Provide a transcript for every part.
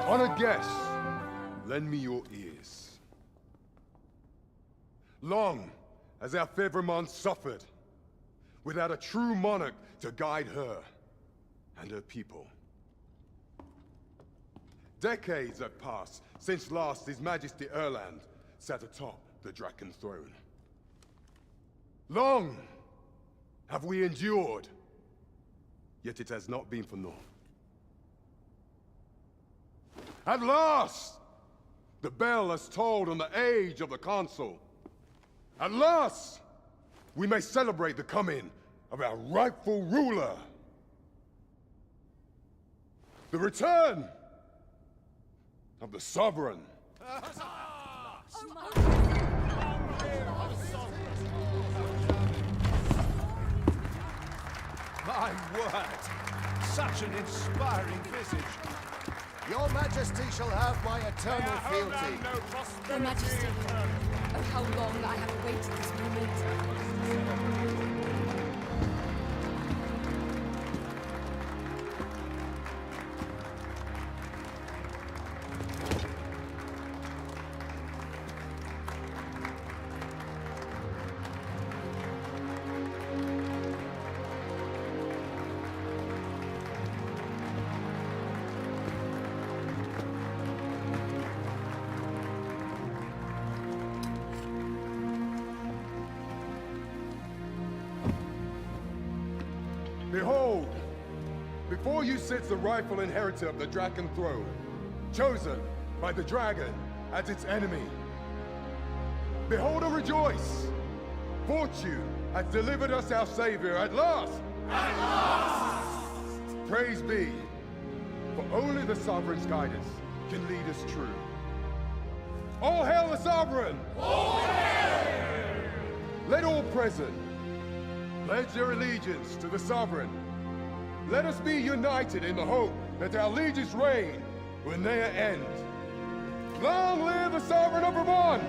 Honored guests, lend me your ears. Long has our Fevrimond suffered, without a true monarch to guide her and her people. Decades have passed since last His Majesty Erland sat atop the Draken throne. Long have we endured, yet it has not been for naught. At last, the bell has tolled on the age of the Council. At last, we may celebrate the coming of our rightful ruler. The return of the Sovereign. My word! Such an inspiring visage. Your Majesty shall have my eternal fealty. Your Majesty, oh, how long I have awaited this moment. Behold, before you sits the rightful inheritor of the Draken throne, chosen by the dragon as its enemy. Behold and rejoice! Fortune has delivered us our Savior at last! At last! Praise be, for only the Sovereign's guidance can lead us true. All hail the Sovereign! All hail! Let all present pledge their allegiance to the Sovereign. Let us be united in the hope that our liege's reign will ne'er end. Long live the Sovereign of Vermont!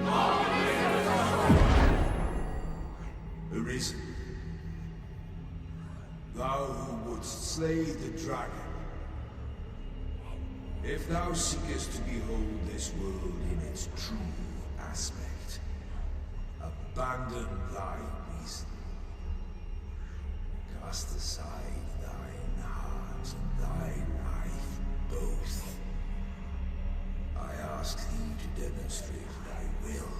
Long live the Sovereign! Arisen, thou who wouldst slay the dragon, if thou seekest to behold this world in its true aspect, abandon thy reason. Cast aside thine heart and thy life both. I ask thee to demonstrate thy will,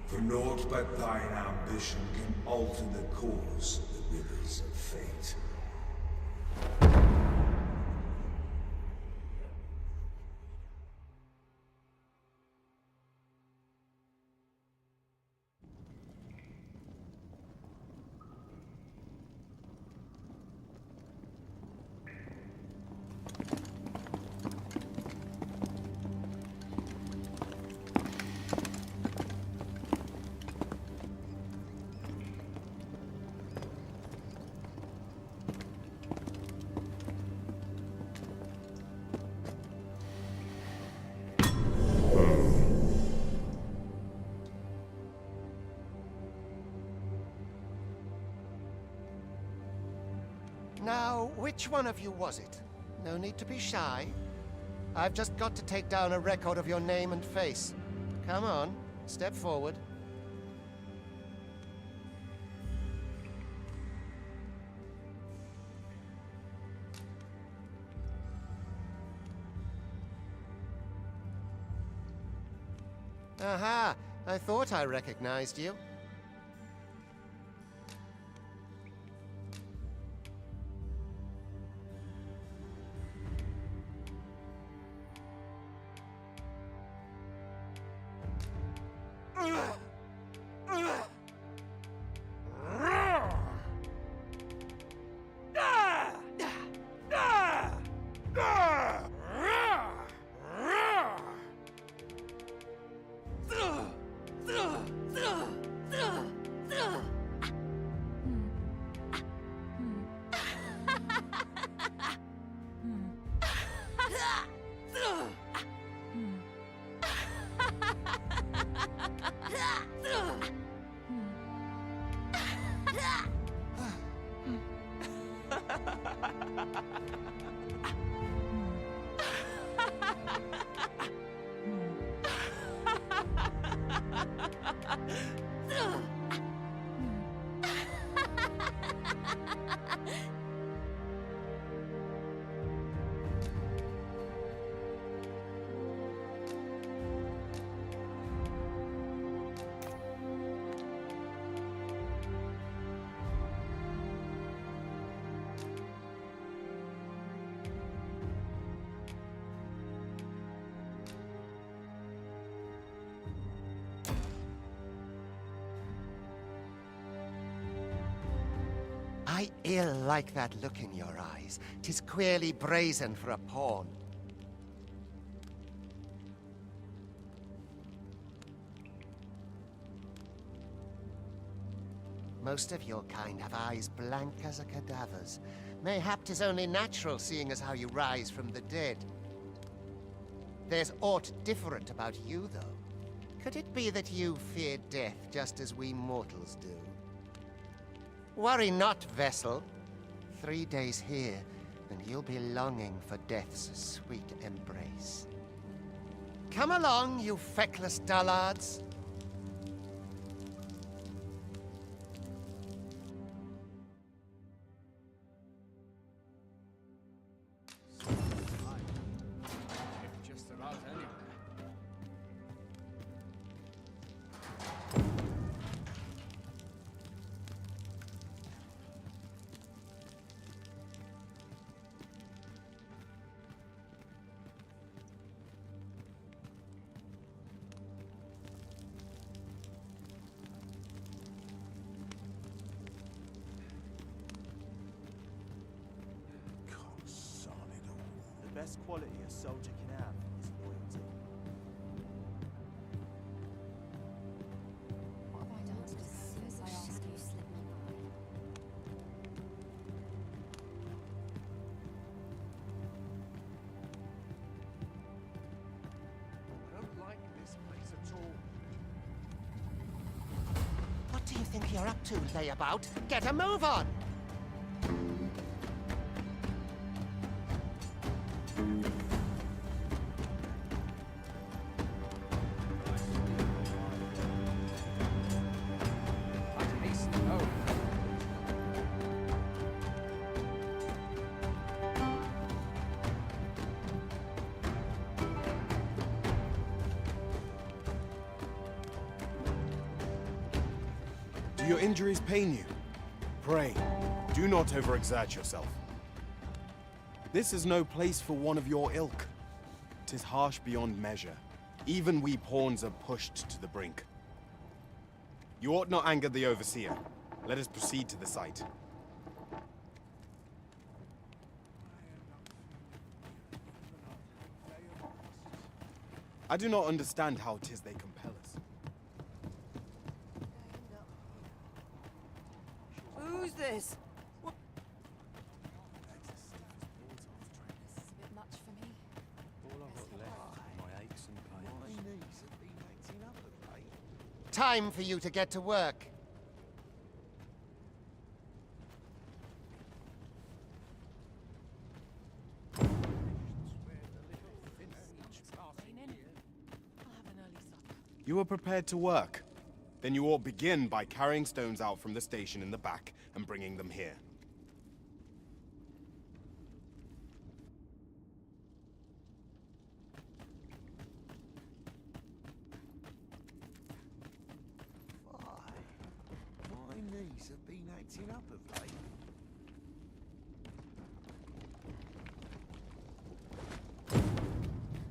for naught but thine ambition can alter the course of the rivers of fate. Now, which one of you was it? No need to be shy. I've just got to take down a record of your name and face. Come on, step forward. Aha! I thought I recognized you. I ill like that look in your eyes. 'Tis queerly brazen for a pawn. Most of your kind have eyes blank as a cadaver's. Mayhap 'tis only natural, seeing as how you rise from the dead. There's aught different about you, though. Could it be that you fear death just as we mortals do? Worry not, vessel. 3 days here, and you'll be longing for death's sweet embrace. Come along, you feckless dullards. Just about anywhere. The best quality a soldier can have is loyalty. What have I done to deserve this? I ask you, slip me by. I don't like this place at all. What do you think you're up to, layabout? Get a move on! I'd hasten home. Do your injuries pain you? Pray, do not overexert yourself. This is no place for one of your ilk. 'Tis harsh beyond measure. Even we pawns are pushed to the brink. You ought not anger the overseer. Let us proceed to the site. I do not understand how 'tis they compel us. Who's this? This is a bit much for me. All I've got left are my aches and pains. Time for you to get to work. I'll have an early supper. You are prepared to work? Then you ought begin by carrying stones out from the station in the back and bringing them here. My knees have been acting up of late.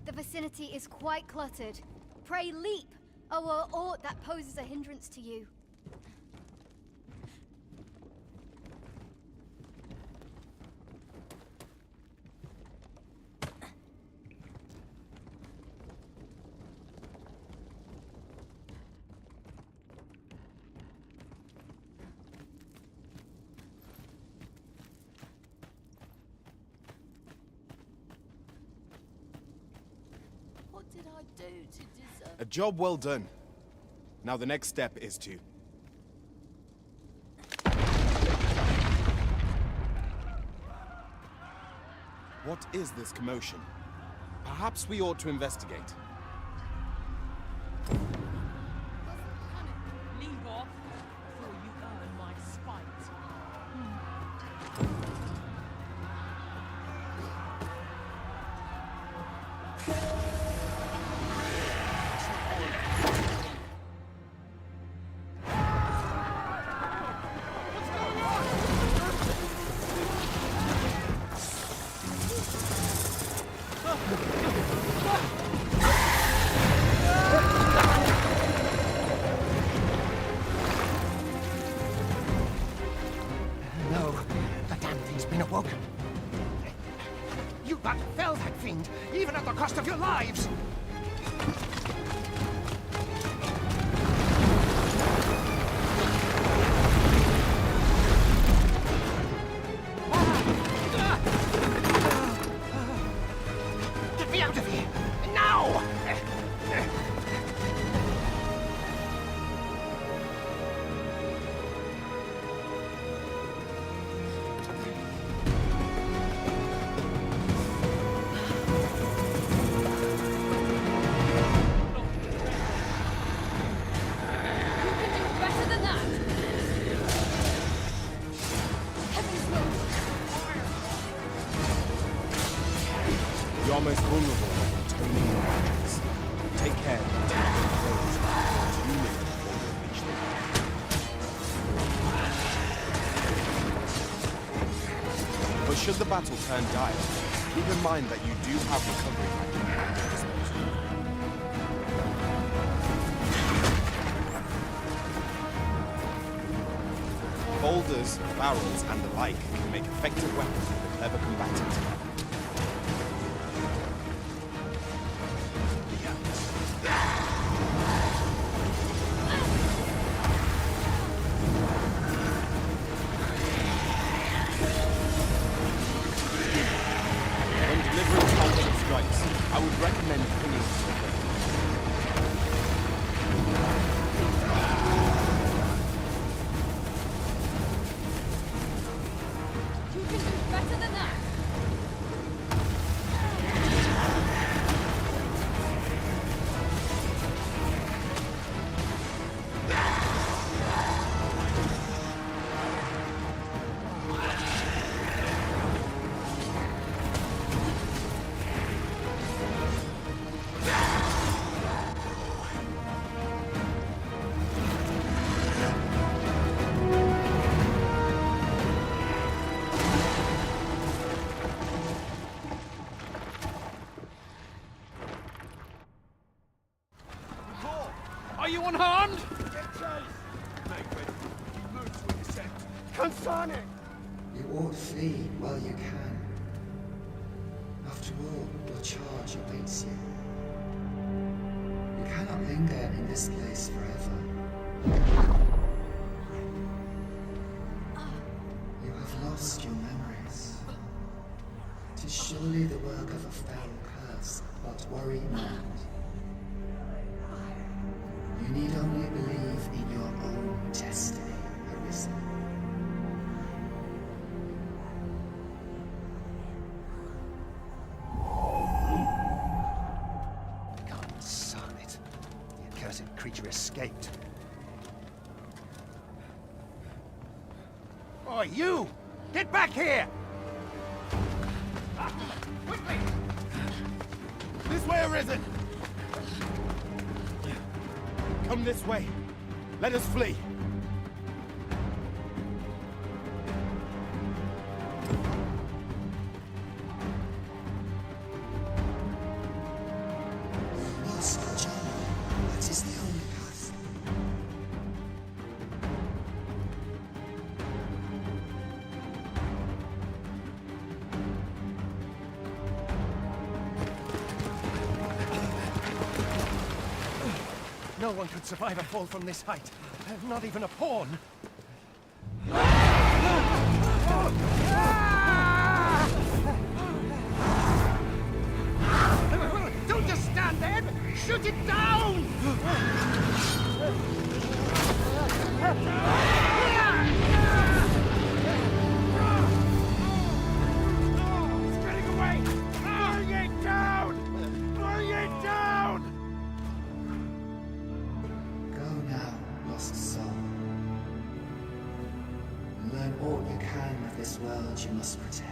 The vicinity is quite cluttered. Pray leap, or aught that poses a hindrance to you. did I do to deserve... A job well done. Now the next step is to... What is this commotion? Perhaps we ought to investigate. Leave off, before you earn my spite. No, the damn thing's been awoken. You but fell that fiend, even at the cost of your lives! Get me out of here! Now! Better than that! Heaven's will! You are most vulnerable when atoning your actions. Take care of the foes, you may before you reach them. But should the battle turn dire, keep in mind that you do have recovery at your disposal. Boulders, barrels, and the like can make effective weapons with a clever combatant. When delivering targeted strikes, I would recommend pinning your weapon. You can do better than that! Are you unharmed? Concerning! You ought flee while you can. After all, your charge awaits you. You cannot linger in this place forever. You have lost your memories. 'Tis surely the work of a foul curse, but worry not. You need only believe in your own destiny, Arisen. Concern it. The accursed creature escaped. Oh, you! Get back here! Quickly! This way, Arisen! Come this way. Let us flee. Lost John. That is the only path. No one could survive a fall from this height. Not even a pawn. Don't just stand there! Shoot it down! It's getting away! Bring it down! Bring it down! Go now, lost soul. Learn all you can of this world you must protect.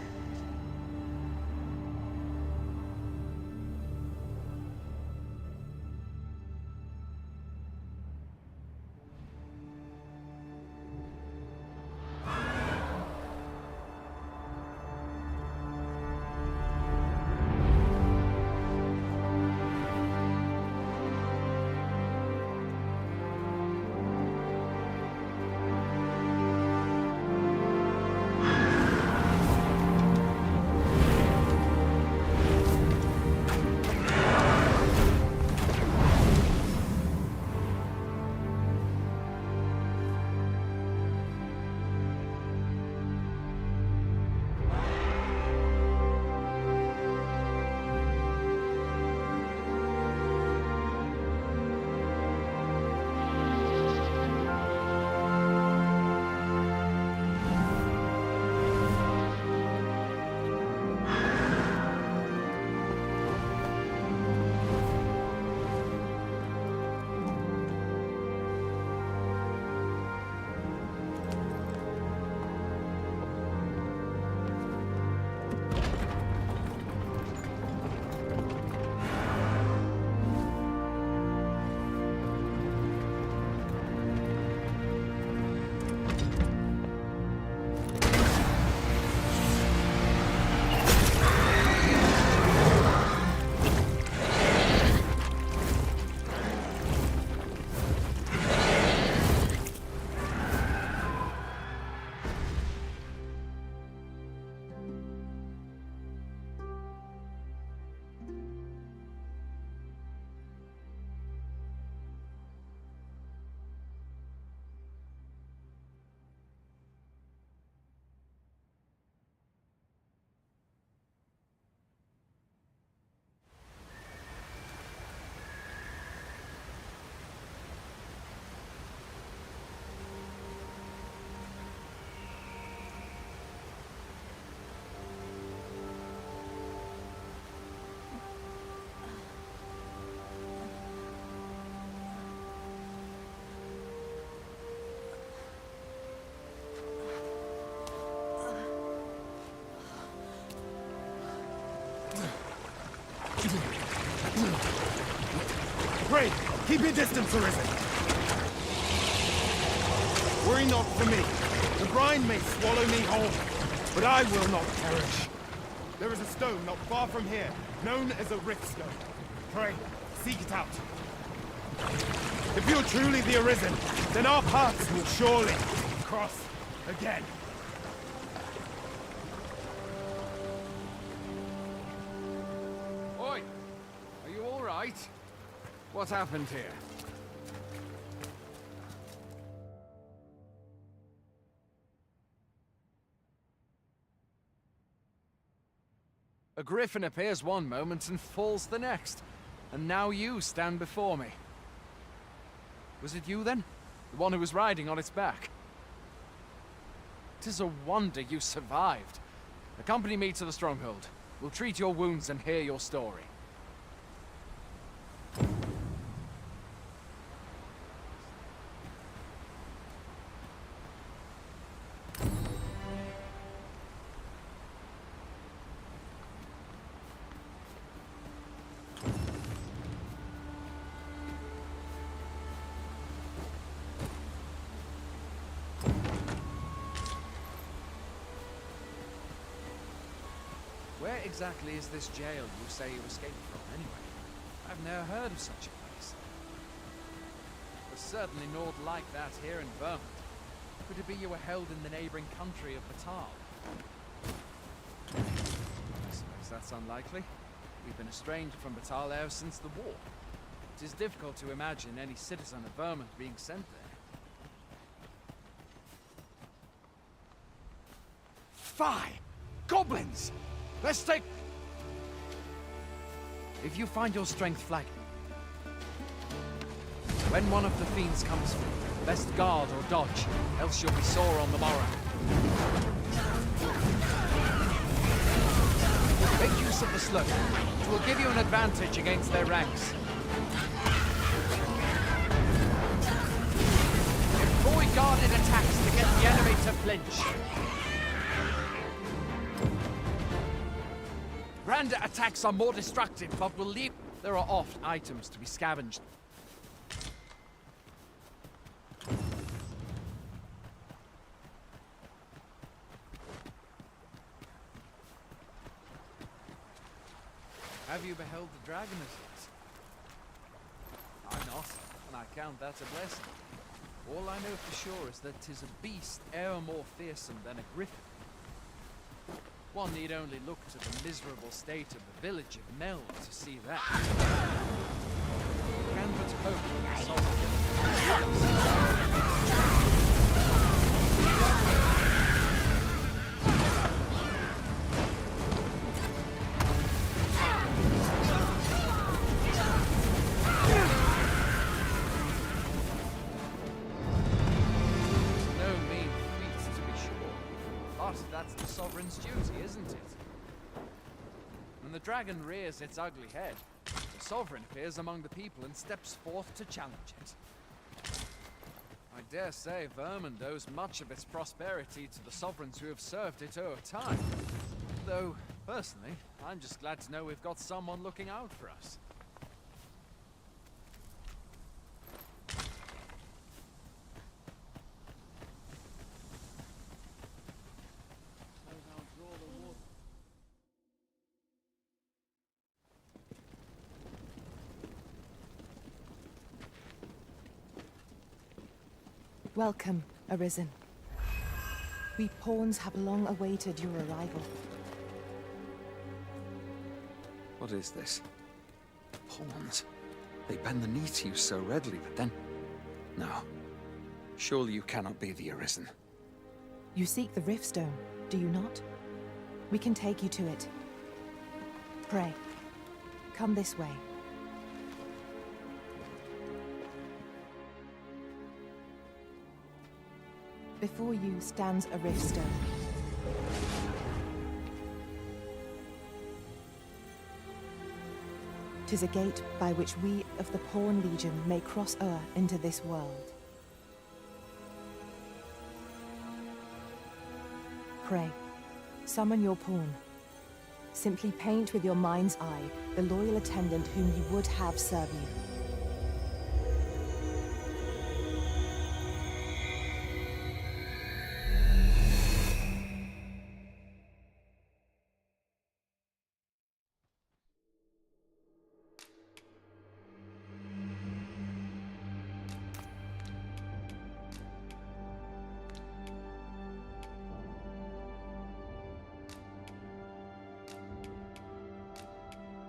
Pray, keep your distance, Arisen. Worry not for me. The brine may swallow me whole, but I will not perish. There is a stone not far from here, known as a rift stone. Pray, seek it out. If you're truly the Arisen, then our paths will surely cross again. Oi! Are you all right? What happened here? A griffin appears one moment and falls the next. And now you stand before me. Was it you then? The one who was riding on its back? 'Tis a wonder you survived. Accompany me to the stronghold. We'll treat your wounds and hear your story. Where exactly is this jail you say you escaped from, anyway? I've never heard of such a place. There's certainly naught like that here in Vermont. Could it be you were held in the neighboring country of Batal? I suppose that's unlikely. We've been estranged from Batal ever since the war. It is difficult to imagine any citizen of Vermont being sent there. Fie! Goblins! Let's take... If you find your strength flagging, When one of the fiends comes through, best guard or dodge, else you'll be sore on the morrow. Make use of the slope. It will give you an advantage against their ranks. Employ guarded attacks to get the enemy to flinch. Grander attacks are more destructive, but will leave... There are oft items to be scavenged. Have you beheld the dragon as yet? I not, and I count that a blessing. All I know for sure is that 'tis a beast e'er more fearsome than a griffin. One need only look to the miserable state of the village of Mel to see that. Can but hope for that's the sovereign's duty, isn't it? When the dragon rears its ugly head, the sovereign appears among the people and steps forth to challenge it. I dare say Vermund owes much of its prosperity to the sovereigns who have served it o'er time. Though, personally, I'm just glad to know we've got someone looking out for us. Welcome, Arisen. We pawns have long awaited your arrival. What is this? Pawns? They bend the knee to you so readily, but then... No. Surely you cannot be the Arisen. You seek the Riftstone, do you not? We can take you to it. Pray, come this way. Before you stands a Riftstone. "'Tis a gate by which we of the Pawn Legion may cross o'er into this world. Pray, summon your pawn. Simply paint with your mind's eye the loyal attendant whom you would have serve you.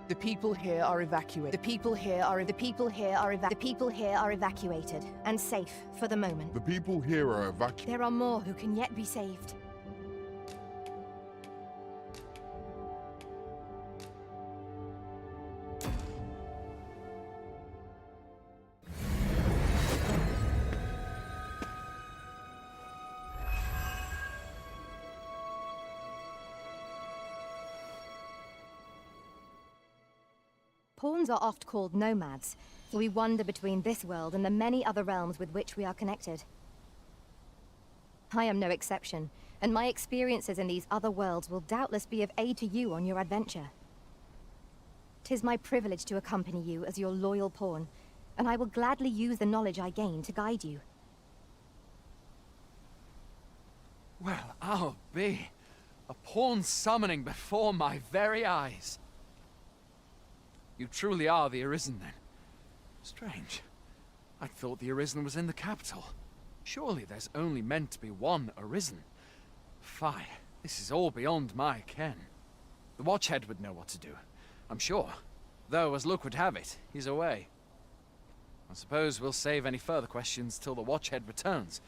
The people here are evacuated. The people here are evacuated and safe for the moment. The people here are evacuated. There are more who can yet be saved. Pawns are oft called nomads, for we wander between this world and the many other realms with which we are connected. I am no exception, and my experiences in these other worlds will doubtless be of aid to you on your adventure. 'Tis my privilege to accompany you as your loyal pawn, and I will gladly use the knowledge I gain to guide you. Well, I'll be. A pawn summoning before my very eyes. You truly are the Arisen, then? Strange. I thought the Arisen was in the capital. Surely there's only meant to be one Arisen. Fie, this is all beyond my ken. The Watchhead would know what to do, I'm sure. Though, as luck would have it, he's away. I suppose we'll save any further questions till the Watchhead returns.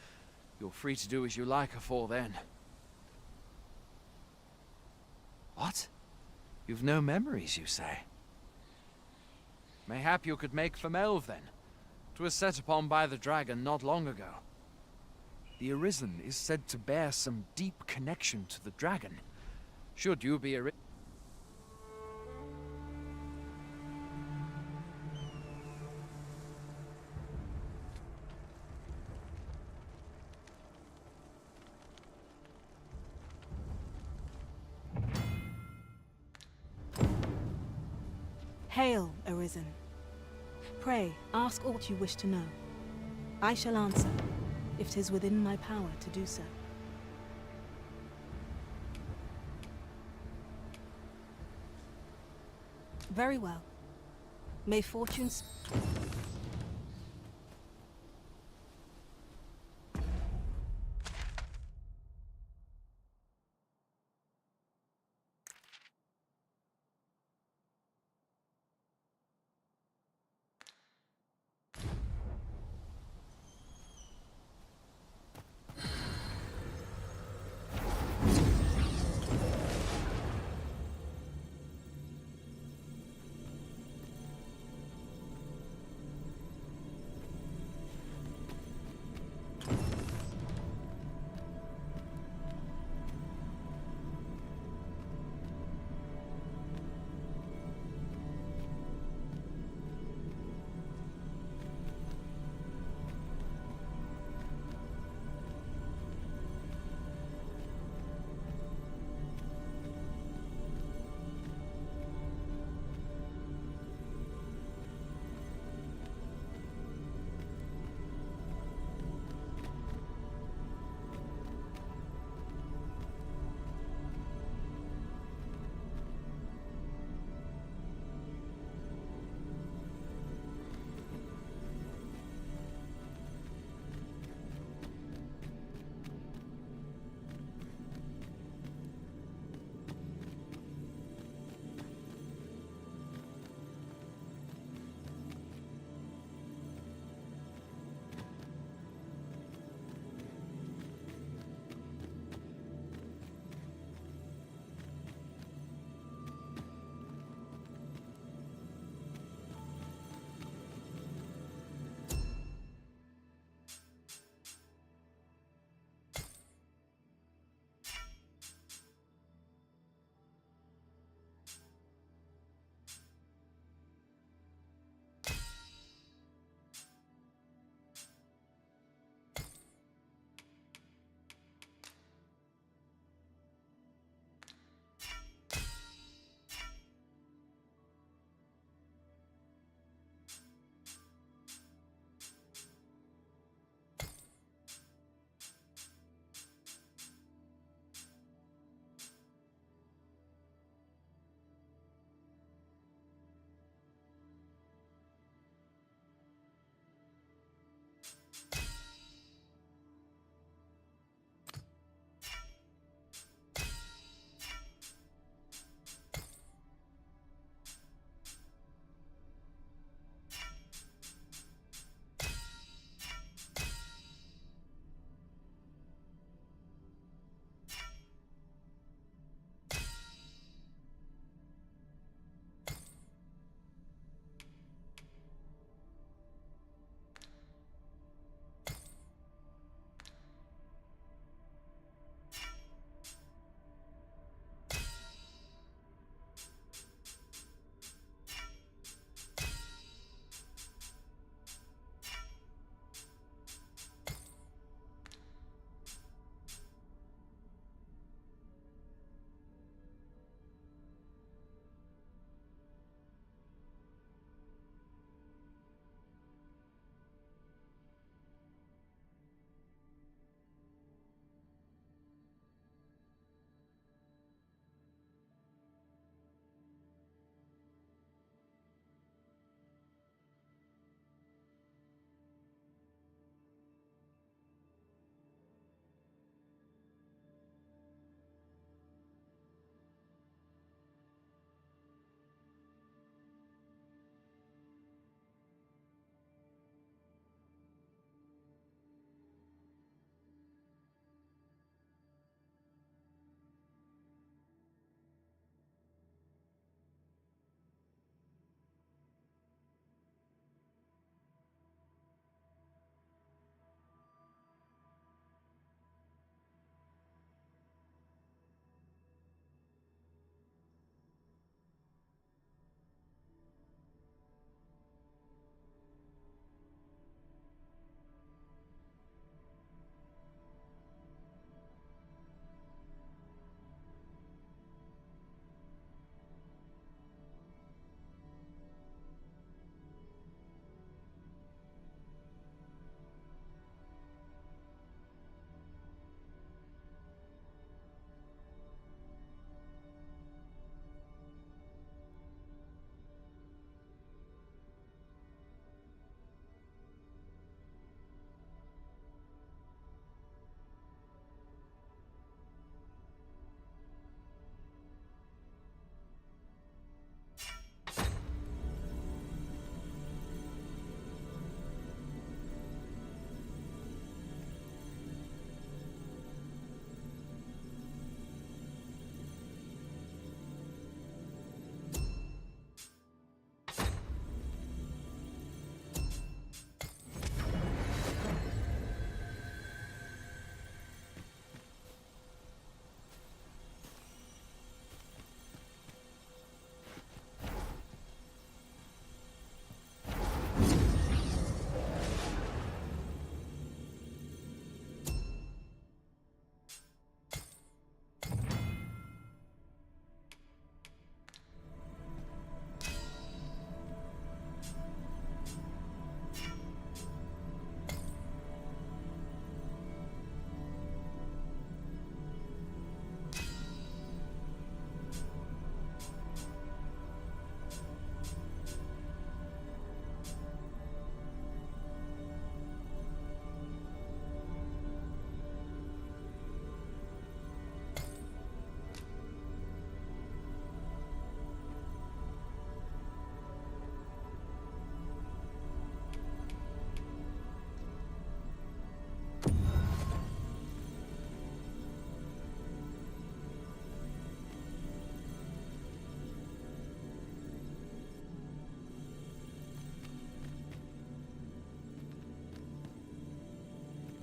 You're free to do as you like afore then. What? You've no memories, you say? Mayhap you could make for Melve, then. 'Twas set upon by the dragon not long ago. The Arisen is said to bear some deep connection to the dragon. Should you be a... Hail, Arisen. Pray, ask aught you wish to know. I shall answer, if 'tis within my power to do so. Very well. May fortunes...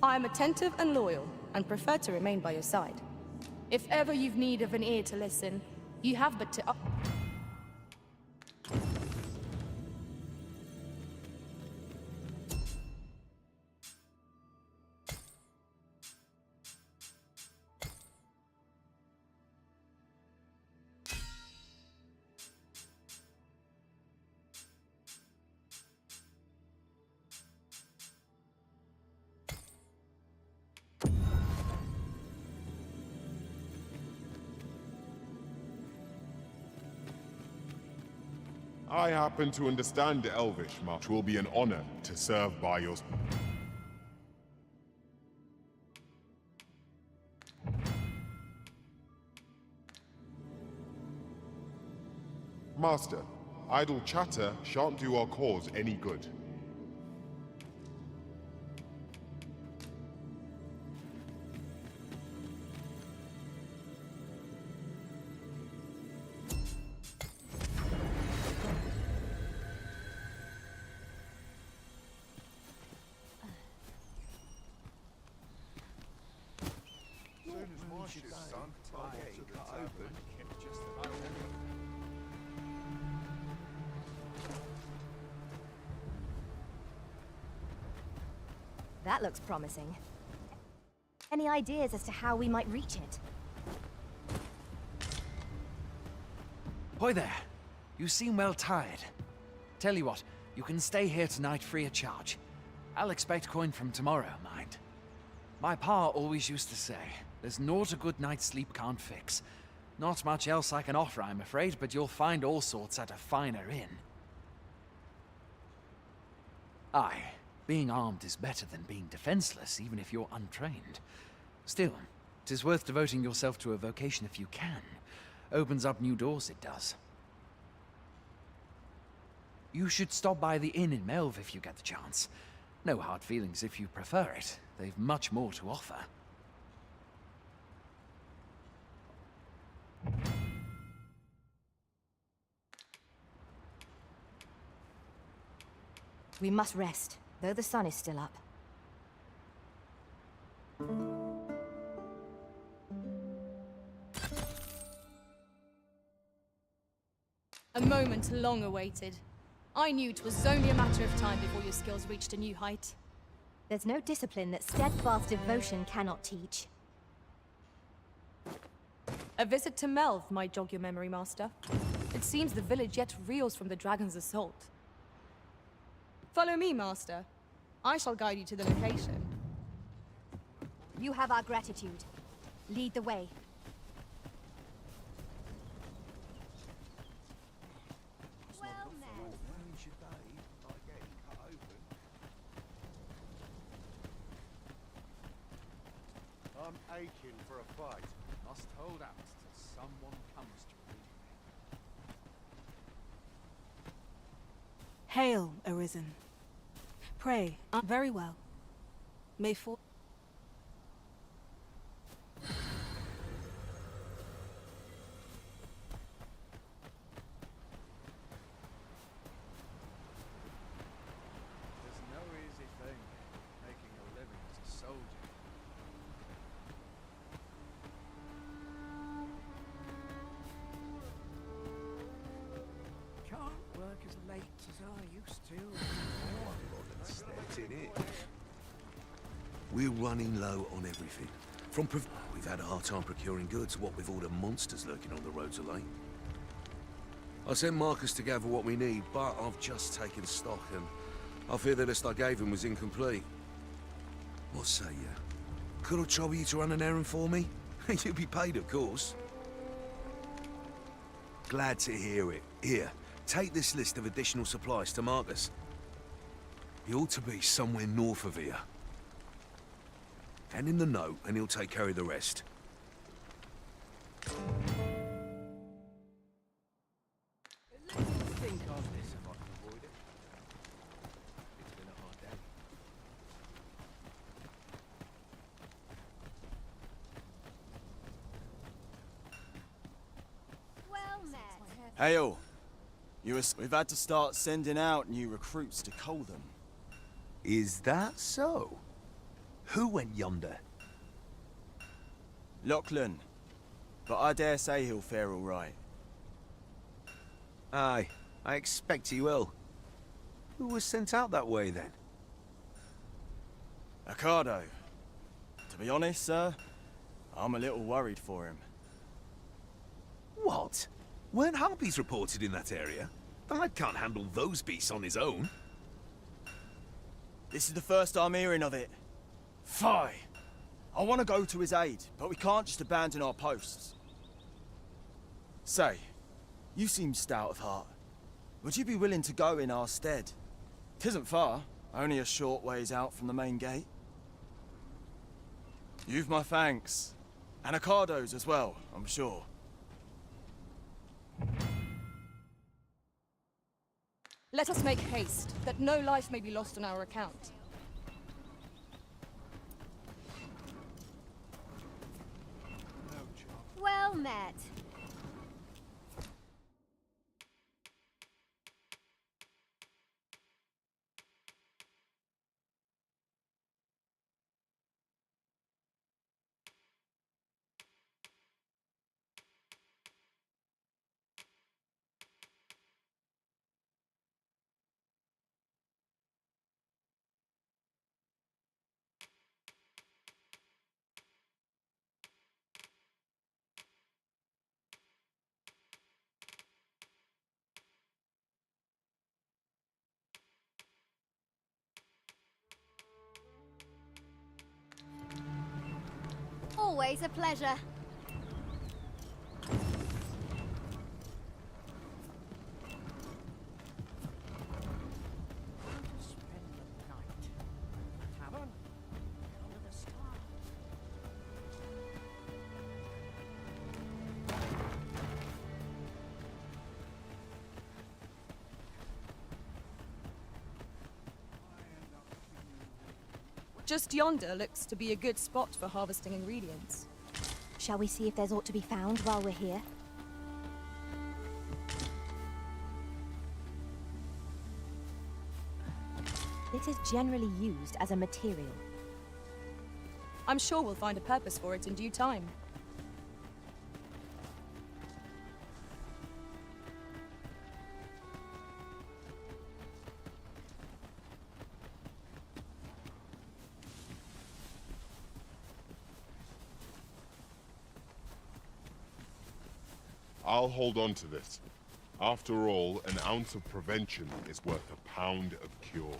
I am attentive and loyal, and prefer to remain by your side. If ever you've need of an ear to listen, you have but to... I happen to understand Elvish, which will be an honor to serve by your... Master, idle chatter shan't do our cause any good. That looks promising. Any ideas as to how we might reach it? Hoy there. You seem well tired. Tell you what, you can stay here tonight free of charge. I'll expect coin from tomorrow, mind. My pa always used to say, there's naught a good night's sleep can't fix. Not much else I can offer, I'm afraid, but you'll find all sorts at a finer inn. Aye. Being armed is better than being defenseless, even if you're untrained. Still, 'tis worth devoting yourself to a vocation if you can. Opens up new doors, it does. You should stop by the inn in Melve if you get the chance. No hard feelings if you prefer it. They've much more to offer. We must rest, though the sun is still up. A moment long awaited. I knew it was only a matter of time before your skills reached a new height. There's no discipline that steadfast devotion cannot teach. A visit to Melve might jog your memory, Master. It seems the village yet reels from the dragon's assault. Follow me, Master. I shall guide you to the location. You have our gratitude. Lead the way. I'm aching for a fight. Must hold out till someone comes to relieve me. Hail, Arisen. Pray, very well. May for... There's no easy thing, making a living as a soldier. Can't work as late as I used to. We're running low on everything. We've had a hard time procuring goods, what with all the monsters lurking on the roads of late. I sent Marcus to gather what we need, but I've just taken stock and I fear the list I gave him was incomplete. What say you? Could I trouble you to run an errand for me? You'll be paid, of course. Glad to hear it. Here, take this list of additional supplies to Marcus. He ought to be somewhere north of here. Hand him the note, and he'll take care of the rest. Think of this if I can avoid it. It's been a hard day. Well met. Hail! We've had to start sending out new recruits to Coldham. Is that so? Who went yonder? Lachlan. But I dare say he'll fare all right. Aye, I expect he will. Who was sent out that way, then? Ricardo. To be honest, sir, I'm a little worried for him. What? Weren't harpies reported in that area? The lad can't handle those beasts on his own. This is the first I'm hearing of it. Fie! I want to go to his aid, but we can't just abandon our posts. Say, you seem stout of heart. Would you be willing to go in our stead? 'Tisn't far, only a short ways out from the main gate. You've my thanks. And Ricardo's as well, I'm sure. Let us make haste, that no life may be lost on our account. Well met. Always a pleasure. Just yonder looks to be a good spot for harvesting ingredients. Shall we see if there's aught to be found while we're here? This is generally used as a material. I'm sure we'll find a purpose for it in due time. I'll hold on to this. After all, an ounce of prevention is worth a pound of cure.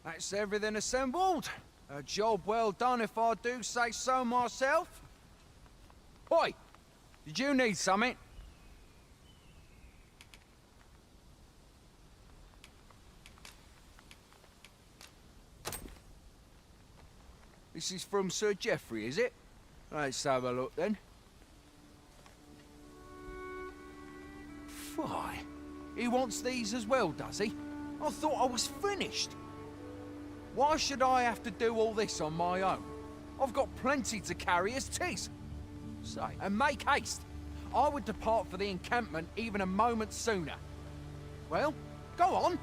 That's everything assembled. A job well done if I do say so myself. Oi! Did you need something? This is from Sir Geoffrey, is it? Let's have a look then. Fie. He wants these as well, does he? I thought I was finished. Why should I have to do all this on my own? I've got plenty to carry as 'tis. Say, and make haste. I would depart for the encampment even a moment sooner. Well, go on.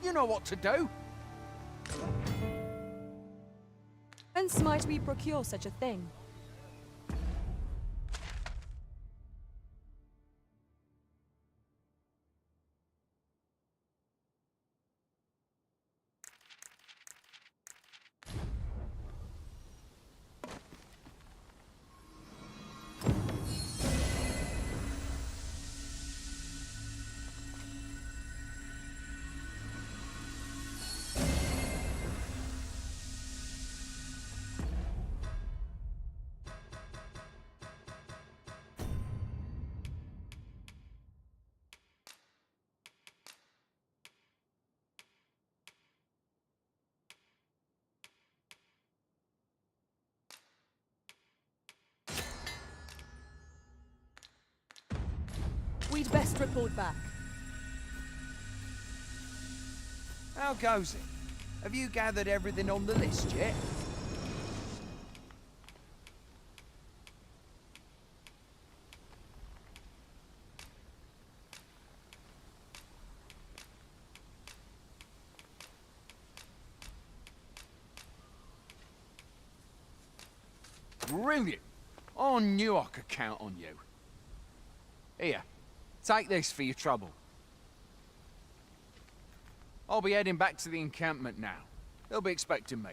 You know what to do. Whence might we procure such a thing? We'd best report back. How goes it? Have you gathered everything on the list yet? Brilliant! I knew I could count on you. Here, take this for your trouble. I'll be heading back to the encampment now. They'll be expecting me.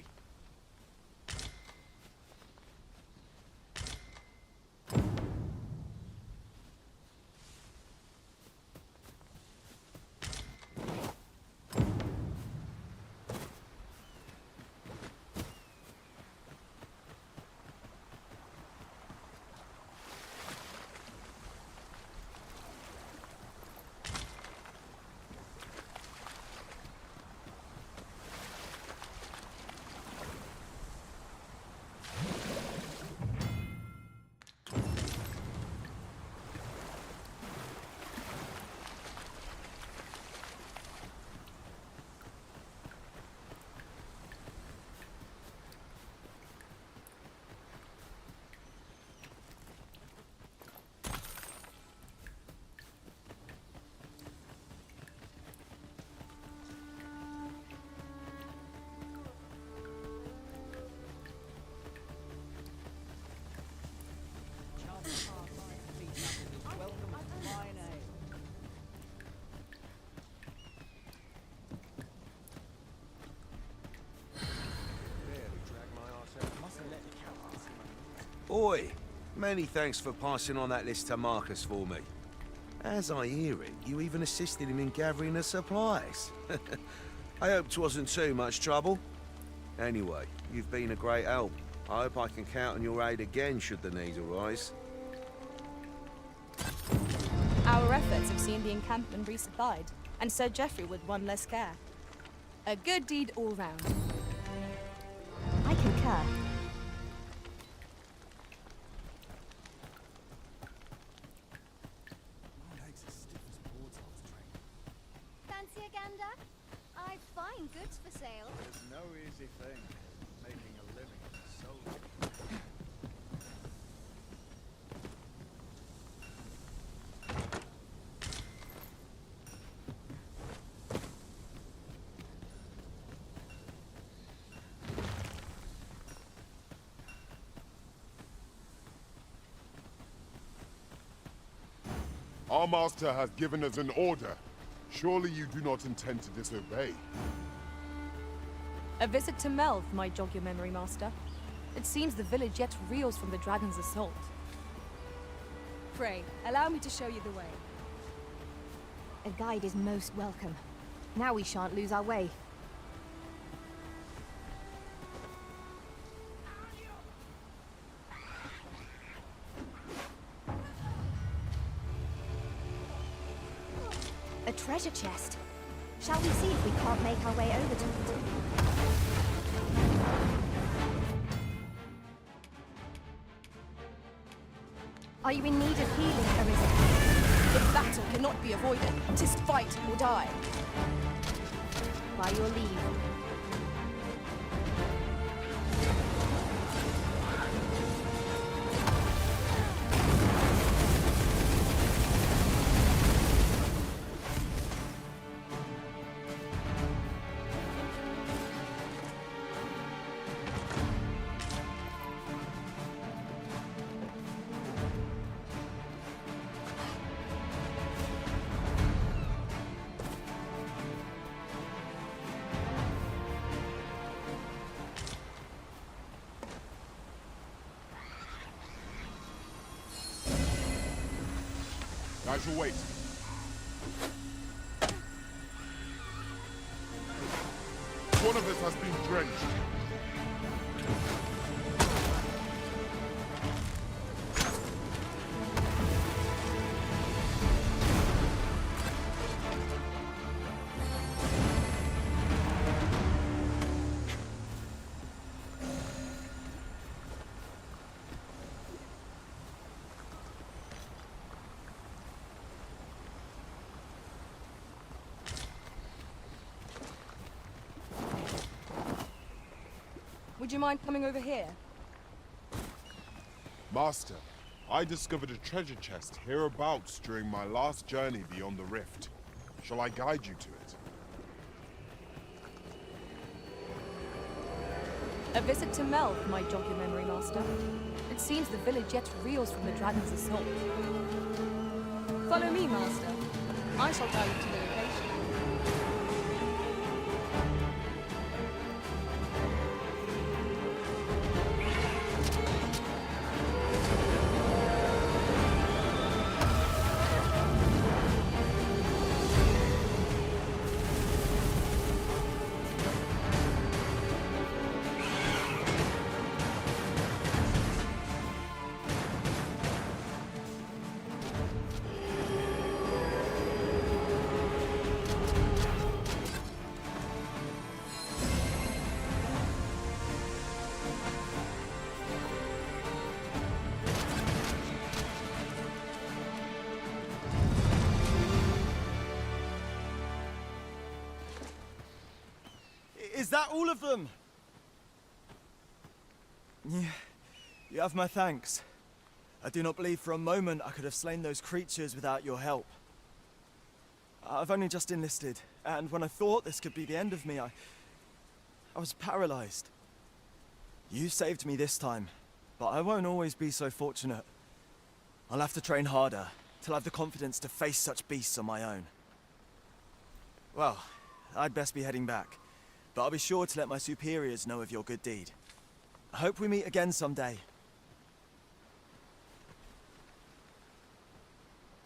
Oi, many thanks for passing on that list to Marcus for me. As I hear it, you even assisted him in gathering the supplies. I hope 'twasn't too much trouble. Anyway, you've been a great help. I hope I can count on your aid again should the need arise. Our efforts have seen the encampment resupplied, and Sir Geoffrey with one less care. A good deed all round. I concur. Fancy a gander? I find goods for sale. There's no easy thing, making a living as a soldier. Our master has given us an order. Surely you do not intend to disobey. A visit to Melv might jog your memory, Master. It seems the village yet reels from the dragon's assault. Pray, allow me to show you the way. A guide is most welcome. Now we shan't lose our way. A treasure chest. Shall we see if we can't make our way over to it? Are you in need of healing, Arisen? The battle cannot be avoided. 'Tis fight or die. By your leave. I shall wait. One of us has been drenched. Would you mind coming over here? Master, I discovered a treasure chest hereabouts during my last journey beyond the rift. Shall I guide you to it? A visit to Melv might jog your memory, Master. It seems the village yet reels from the dragon's assault. Follow me, Master. I shall guide you to the location. Is that all of them? Yeah, you have my thanks. I do not believe for a moment I could have slain those creatures without your help. I've only just enlisted, and when I thought this could be the end of me, I was paralyzed. You saved me this time, but I won't always be so fortunate. I'll have to train harder, till I have the confidence to face such beasts on my own. Well, I'd best be heading back. But I'll be sure to let my superiors know of your good deed. I hope we meet again someday.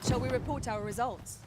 Shall we report our results?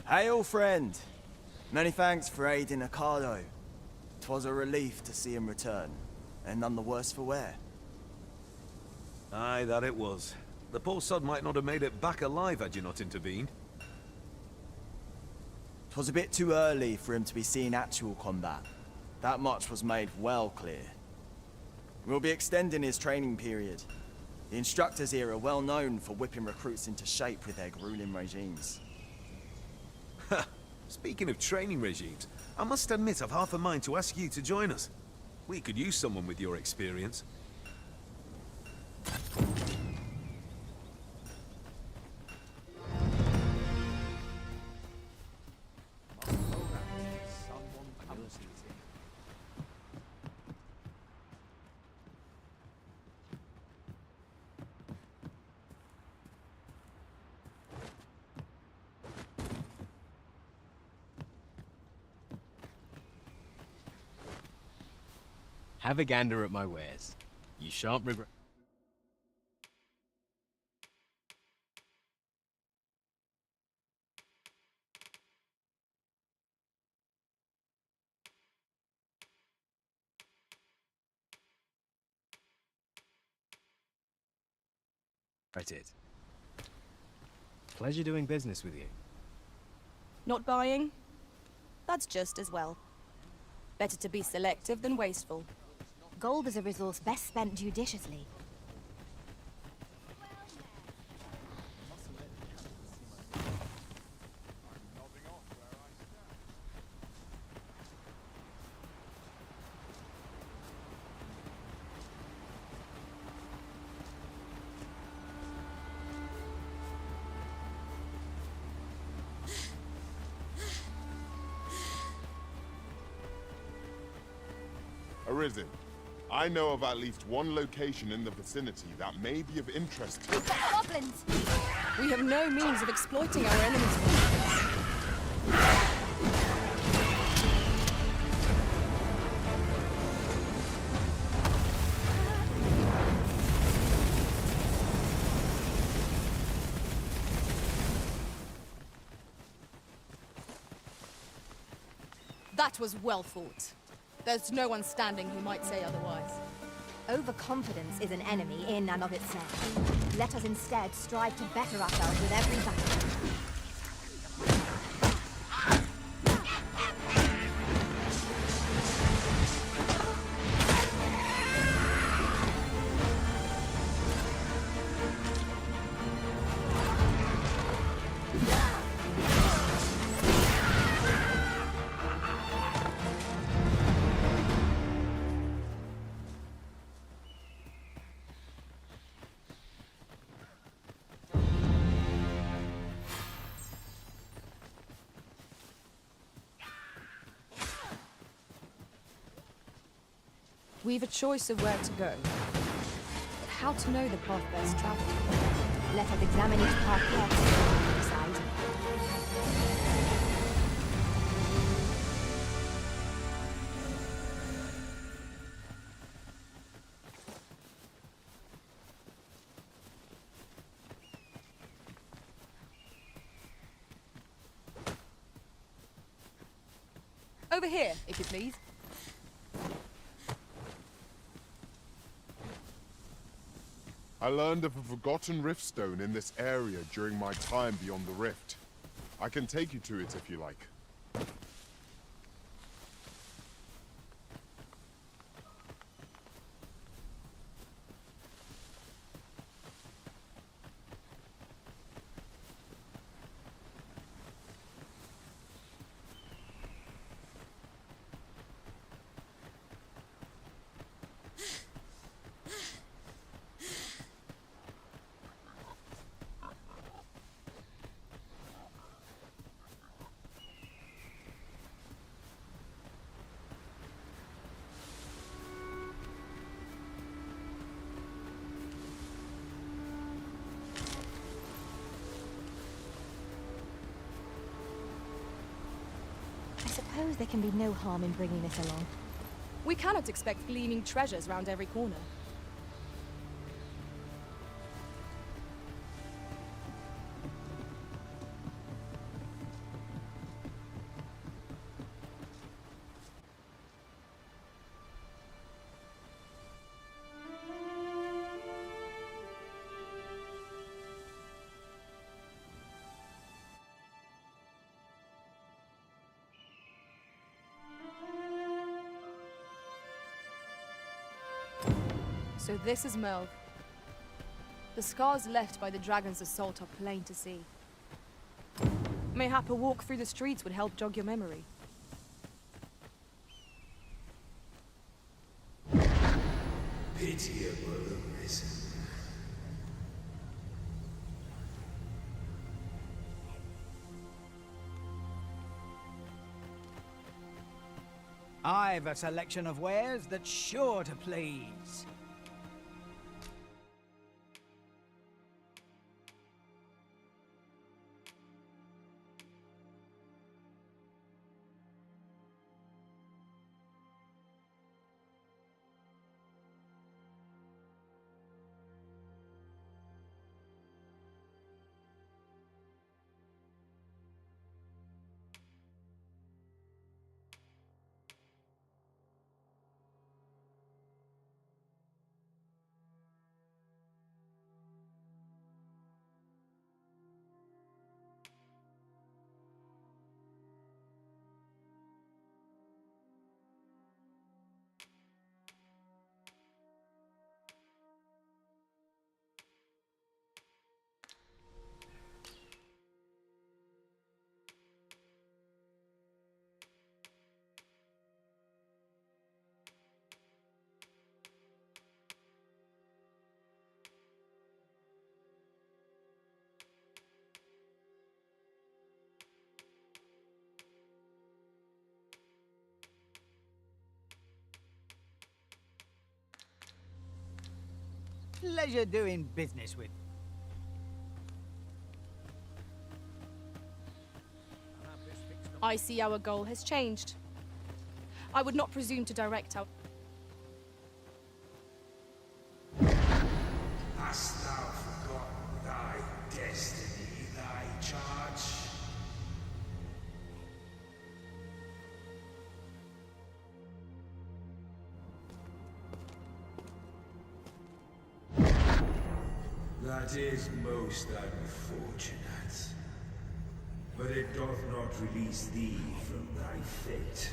Hail, friend! Many thanks for aiding Ocado. 'Twas a relief to see him return, and none the worse for wear. Aye, that it was. The poor sod might not have made it back alive had you not intervened. 'Twas a bit too early for him to be seeing actual combat. That much was made well clear. We'll be extending his training period. The instructors here are well known for whipping recruits into shape with their grueling regimes. Speaking of training regimes, I must admit I've half a mind to ask you to join us. We could use someone with your experience. Have a gander at my wares. You shan't regret. It. Pleasure doing business with you. Not buying? That's just as well. Better to be selective than wasteful. Gold is a resource best spent judiciously. Arisen, I know of at least one location in the vicinity that may be of interest to you. Goblins! We have no means of exploiting our enemies' weakness. That was well fought. There's no one standing who might say otherwise. Overconfidence is an enemy in and of itself. Let us instead strive to better ourselves with every battle. We've a choice of where to go, but how to know the path best traveled? Let us examine each path carefully and decide. Over here, if you please. I learned of a forgotten rift stone in this area during my time beyond the rift. I can take you to it if you like. I suppose there can be no harm in bringing this along. We cannot expect gleaming treasures round every corner. So this is Melv. The scars left by the dragon's assault are plain to see. Mayhap a walk through the streets would help jog your memory. Pitiable Arisen. I've a selection of wares that's sure to please. Pleasure doing business with. I see our goal has changed. I would not presume to direct our... Hast thou forgotten thy destiny, thy charge? That is most unfortunate. But it doth not release thee from thy fate.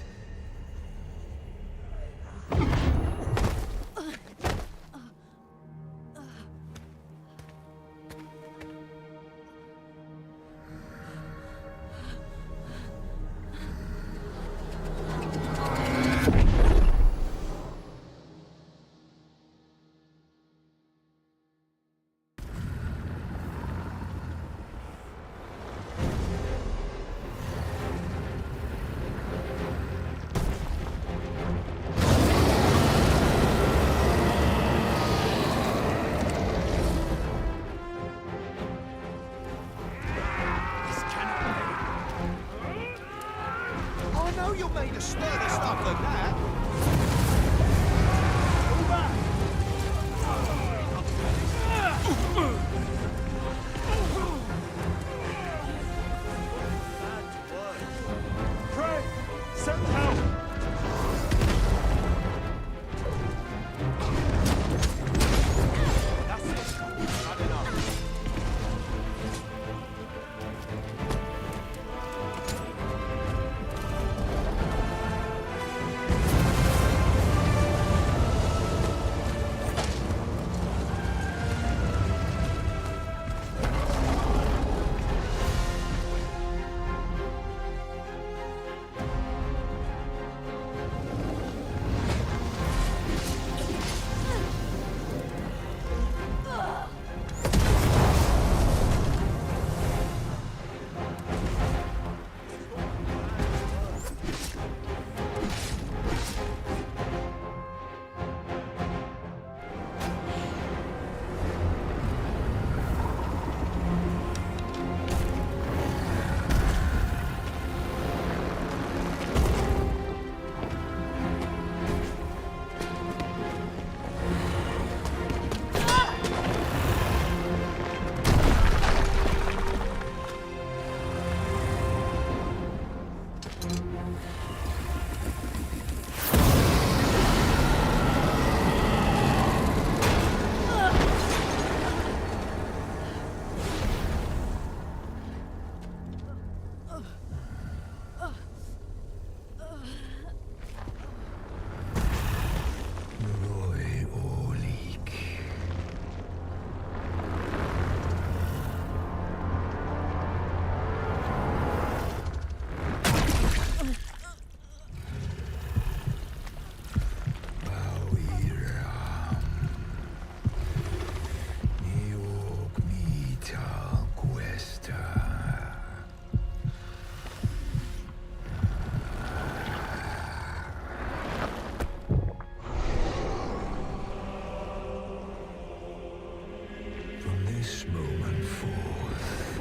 This moment forth,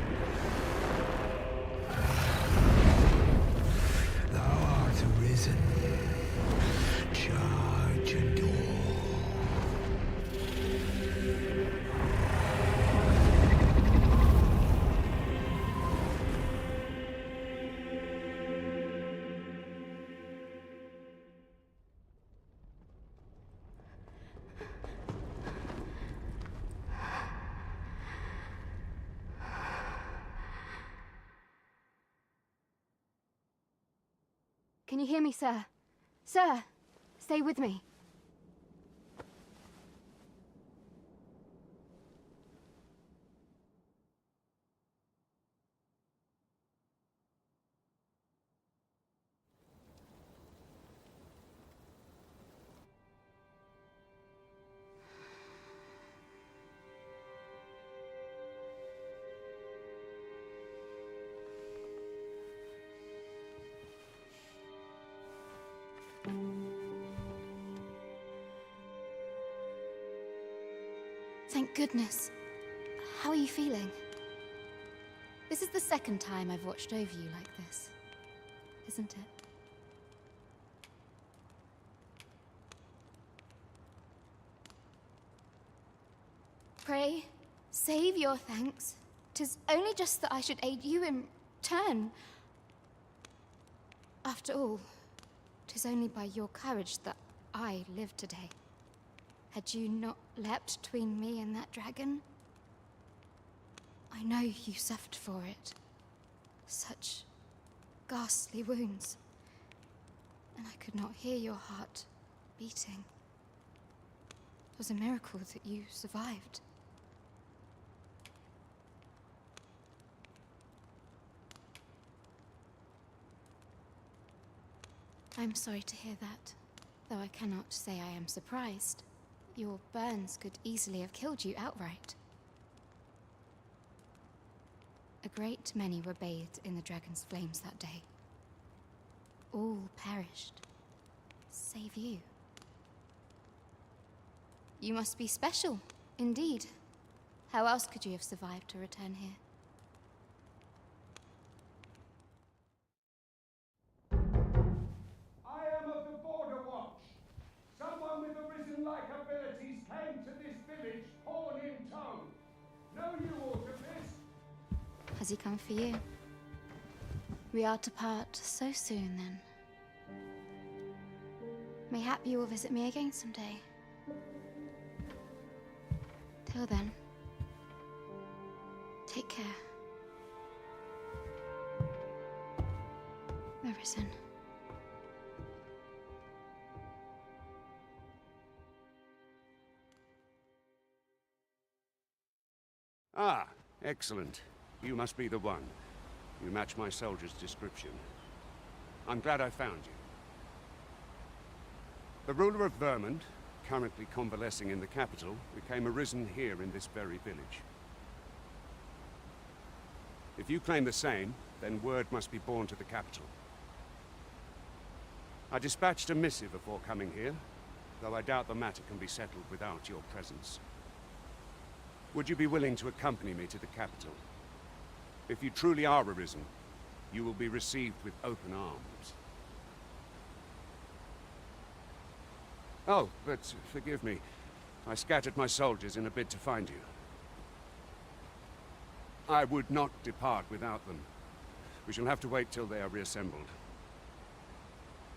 thou art arisen. Charge and all. Can you hear me, sir? Sir, stay with me. goodness. How are you feeling? This is the second time I've watched over you like this, isn't it? Pray, save your thanks. 'Tis only just that I should aid you in turn. After all, 'tis only by your courage that I live today. Had you not leapt between me and that dragon, I know you suffered for it. Such ghastly wounds. And I could not hear your heart beating. It was a miracle that you survived. I'm sorry to hear that, though I cannot say I am surprised. Your burns could easily have killed you outright. A great many were bathed in the dragon's flames that day. All perished, save you. You must be special, indeed. How else could you have survived to return here? I am of the Border Watch. Someone with arisen-like abilities came to this village, horn in tow. Know you aught of this? Has he come for you? We are to part so soon, then. Mayhap you will visit me again someday. Till then, take care. Arisen. Ah, excellent. You must be the one. You match my soldier's description. I'm glad I found you. The ruler of Vermont, currently convalescing in the capital, became arisen here in this very village. If you claim the same, then word must be borne to the capital. I dispatched a missive before coming here, though I doubt the matter can be settled without your presence. Would you be willing to accompany me to the capital? If you truly are arisen, you will be received with open arms. Oh, but forgive me. I scattered my soldiers in a bid to find you. I would not depart without them. We shall have to wait till they are reassembled.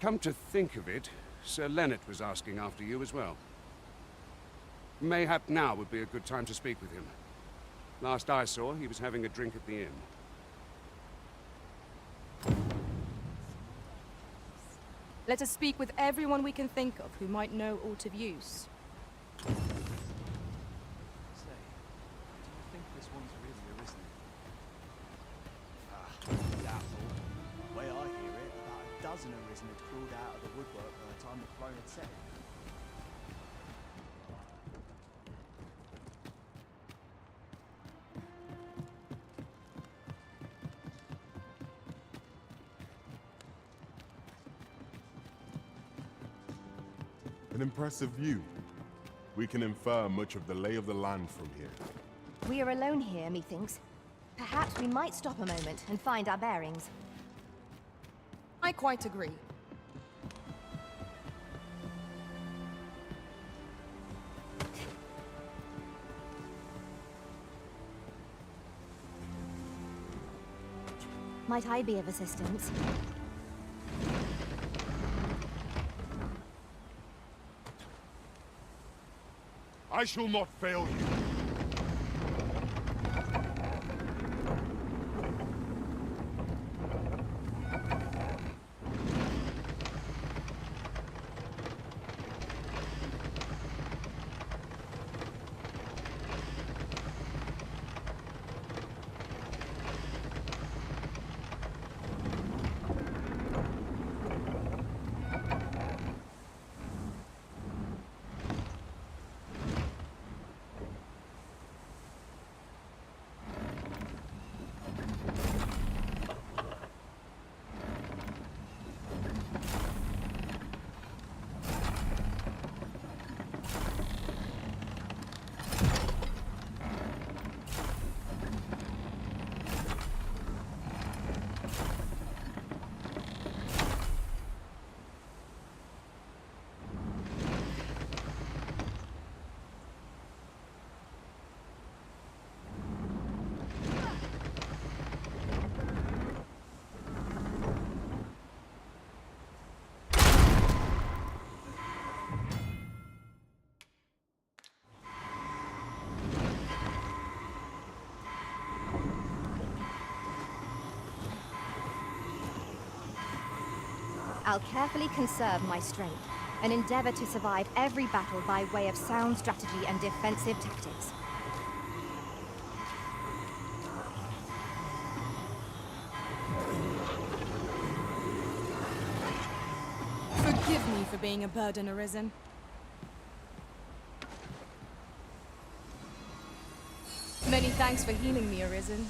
Come to think of it, Sir Leonard was asking after you as well. Mayhap now would be a good time to speak with him. Last I saw, he was having a drink at the inn. Let us speak with everyone we can think of who might know aught of use. Say, do you think this one's really arisen? Doubtful. The way I hear it, about a dozen arisen had crawled out of the woodwork by the time the throne had set. An impressive view. We can infer much of the lay of the land from here. We are alone here, methinks. Perhaps we might stop a moment and find our bearings. I quite agree. Might I be of assistance? I shall not fail you. I'll carefully conserve my strength and endeavor to survive every battle by way of sound strategy and defensive tactics. Forgive me for being a burden, Arisen. Many thanks for healing me, Arisen.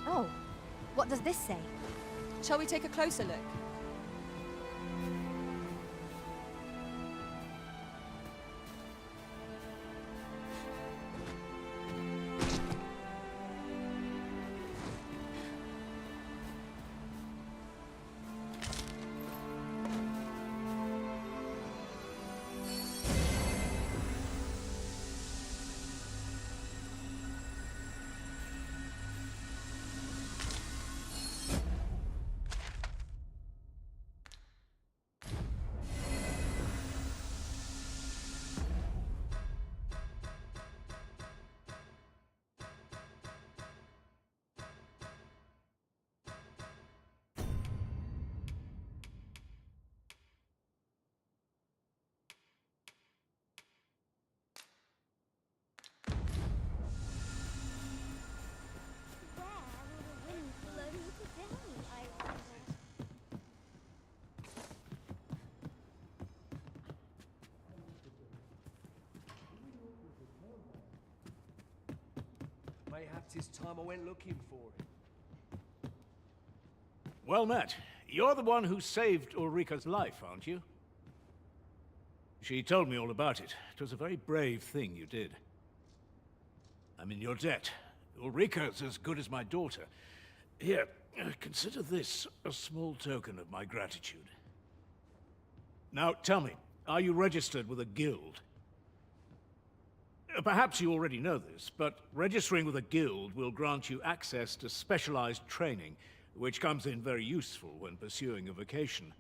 Oh, what does this say? Shall we take a closer look? Mayhaps it's time I went looking for it. Well met. You're the one who saved Ulrika's life, aren't you? She told me all about it. It was a very brave thing you did. I'm in your debt. Ulrika's as good as my daughter. Here, consider this a small token of my gratitude. Now, tell me, are you registered with a guild? Perhaps you already know this, but registering with a guild will grant you access to specialized training, which comes in very useful when pursuing a vocation.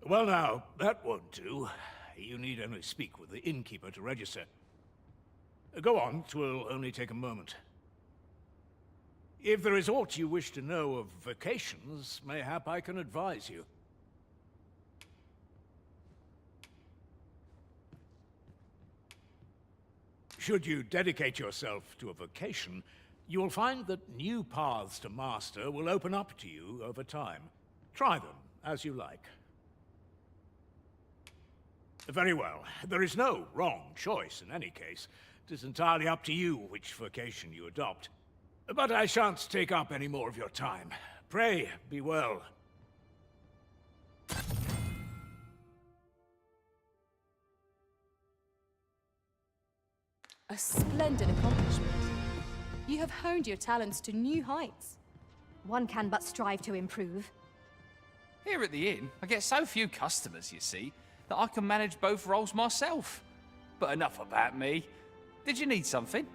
Well now, that won't do. You need only speak with the innkeeper to register. Go on, 'twill only take a moment. If there is aught you wish to know of vocations, mayhap I can advise you. Should you dedicate yourself to a vocation, you will find that new paths to master will open up to you over time. Try them as you like. Very well. There is no wrong choice in any case. It is entirely up to you which vocation you adopt. But I shan't take up any more of your time. Pray, be well. A splendid accomplishment. You have honed your talents to new heights. One can but strive to improve. Here at the inn, I get so few customers, you see, that I can manage both roles myself. But enough about me. Did you need something?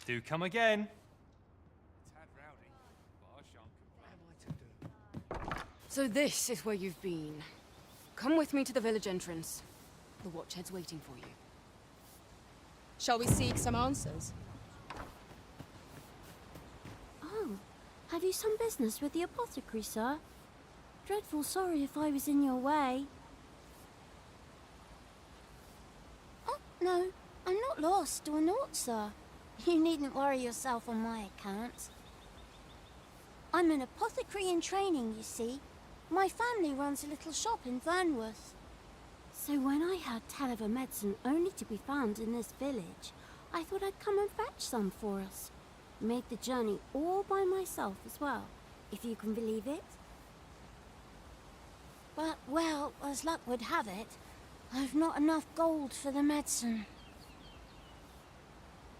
Do come again. So this is where you've been. Come with me to the village entrance. The Watchhead's waiting for you. Shall we seek some answers? Oh, have you some business with the apothecary, sir? Dreadful sorry if I was in your way. Oh, no, I'm not lost or naught, sir. You needn't worry yourself on my account. I'm an apothecary in training, you see. My family runs a little shop in Vernworth. So when I heard tell of a medicine only to be found in this village, I thought I'd come and fetch some for us. Made the journey all by myself as well, if you can believe it. But, well, as luck would have it, I've not enough gold for the medicine.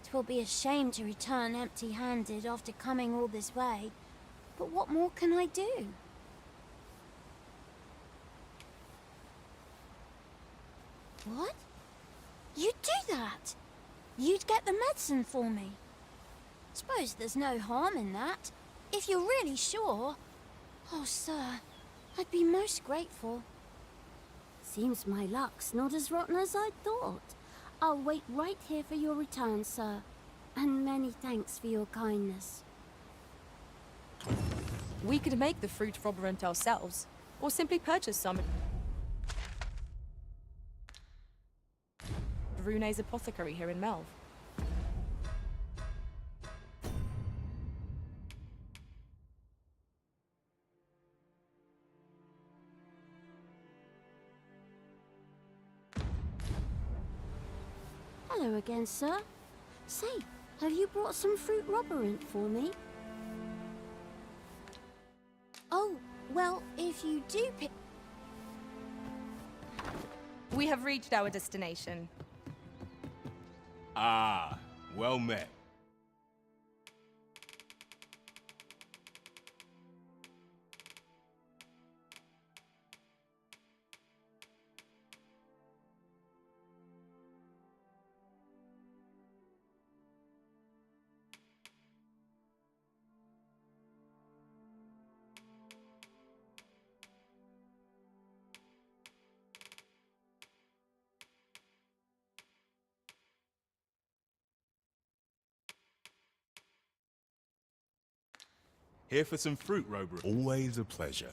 'Twill be a shame to return empty-handed after coming all this way, but what more can I do? What? You'd do that? You'd get the medicine for me? Suppose there's no harm in that, if you're really sure. Oh, sir, I'd be most grateful. Seems my luck's not as rotten as I'd thought. I'll wait right here for your return, sir. And many thanks for your kindness. We could make the fruit robberant ourselves, or simply purchase some. Brune's apothecary here in Melv. Hello again, sir. Say, have you brought some fruit robberant for me? Oh, well, if you do pick... We have reached our destination. Ah, well met. Here for some fruit, Rober. Always a pleasure.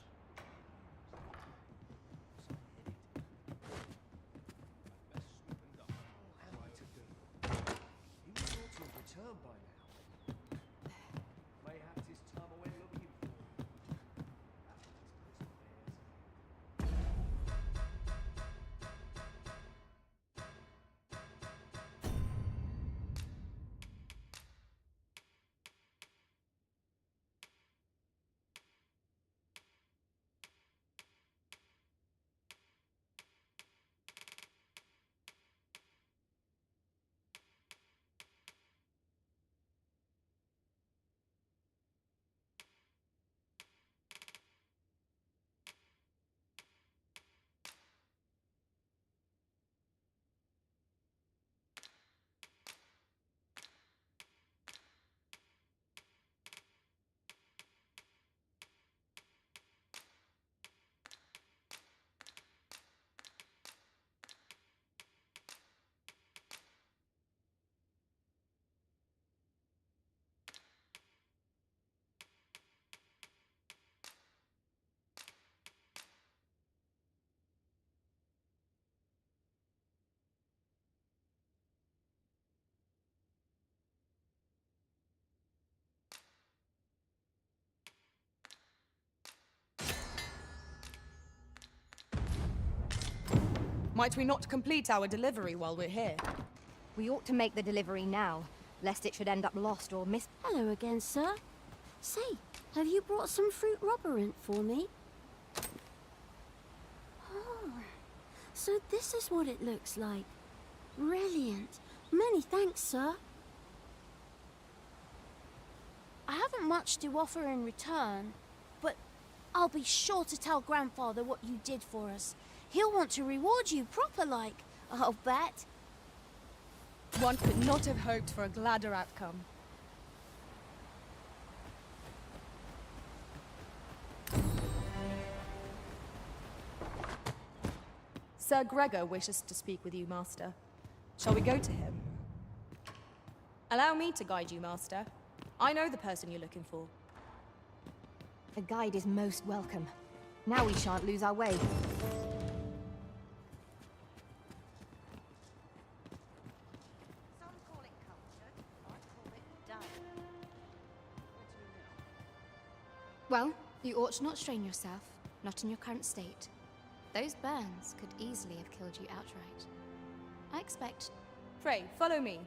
Might we not complete our delivery while we're here? We ought to make the delivery now, lest it should end up lost or missed. Hello again, sir. Say, have you brought some fruit robberant for me? Oh, so this is what it looks like. Brilliant. Many thanks, sir. I haven't much to offer in return, but I'll be sure to tell Grandfather what you did for us. He'll want to reward you proper-like, I'll bet. One could not have hoped for a gladder outcome. Sir Gregor wishes to speak with you, Master. Shall we go to him? Allow me to guide you, Master. I know the person you're looking for. A guide is most welcome. Now we shan't lose our way. Well, you ought not strain yourself, not in your current state. Those burns could easily have killed you outright. I expect... Pray, follow me.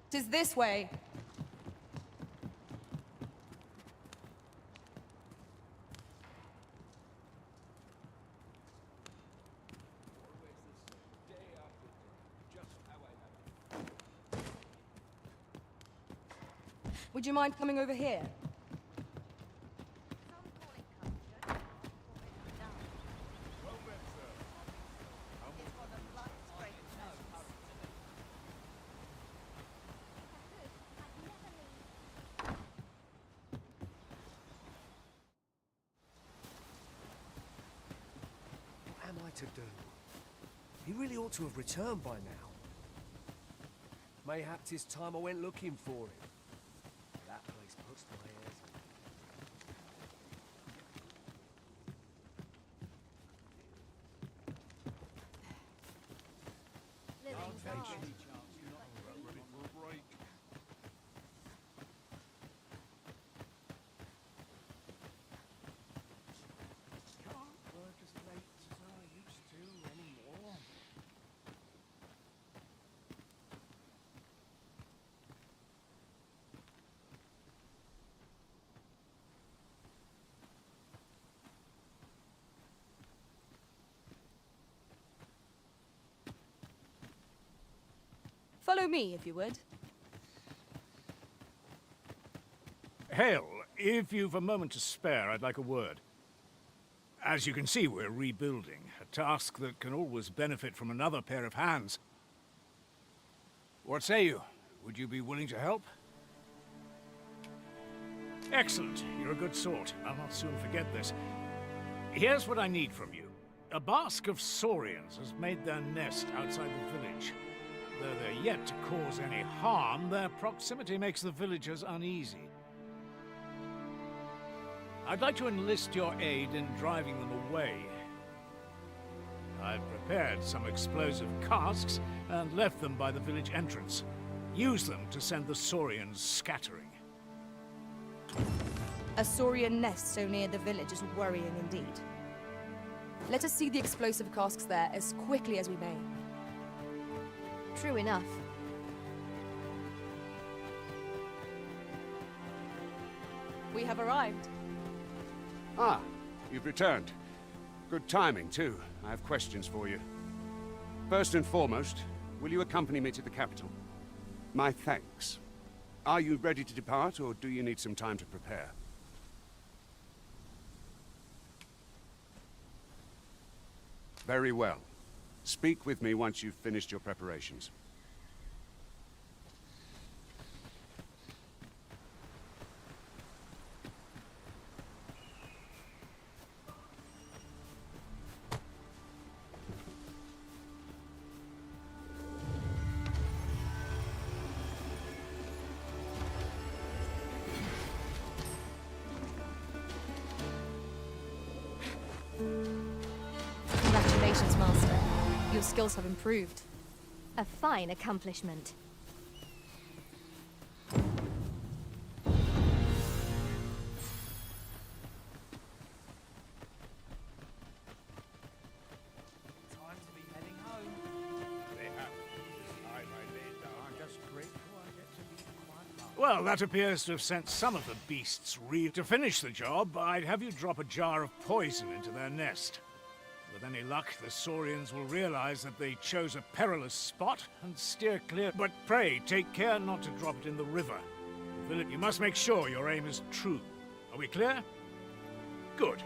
Tis this way. Would you mind coming over here? What am I to do? He really ought to have returned by now. Mayhap 'tis time I went looking for him. That place puts my hairs. Follow me, if you would. Hale, if you've a moment to spare, I'd like a word. As you can see, we're rebuilding, a task that can always benefit from another pair of hands. What say you? Would you be willing to help? Excellent. You're a good sort. I'll not soon forget this. Here's what I need from you. A bask of saurians has made their nest outside the village. Though they're yet to cause any harm, their proximity makes the villagers uneasy. I'd like to enlist your aid in driving them away. I've prepared some explosive casks and left them by the village entrance. Use them to send the saurians scattering. A saurian nest so near the village is worrying indeed. Let us see the explosive casks there as quickly as we may. True enough. We have arrived. Ah, you've returned. Good timing, too. I have questions for you. First and foremost, will you accompany me to the capital? My thanks. Are you ready to depart, or do you need some time to prepare? Very well. Speak with me once you've finished your preparations. Congratulations, Master. Your skills have improved. A fine accomplishment. Well, that appears to have sent some of the beasts To finish the job, I'd have you drop a jar of poison into their nest. With any luck, the Saurians will realize that they chose a perilous spot and steer clear. But pray, take care not to drop it in the river. You must make sure your aim is true. Are we clear? Good.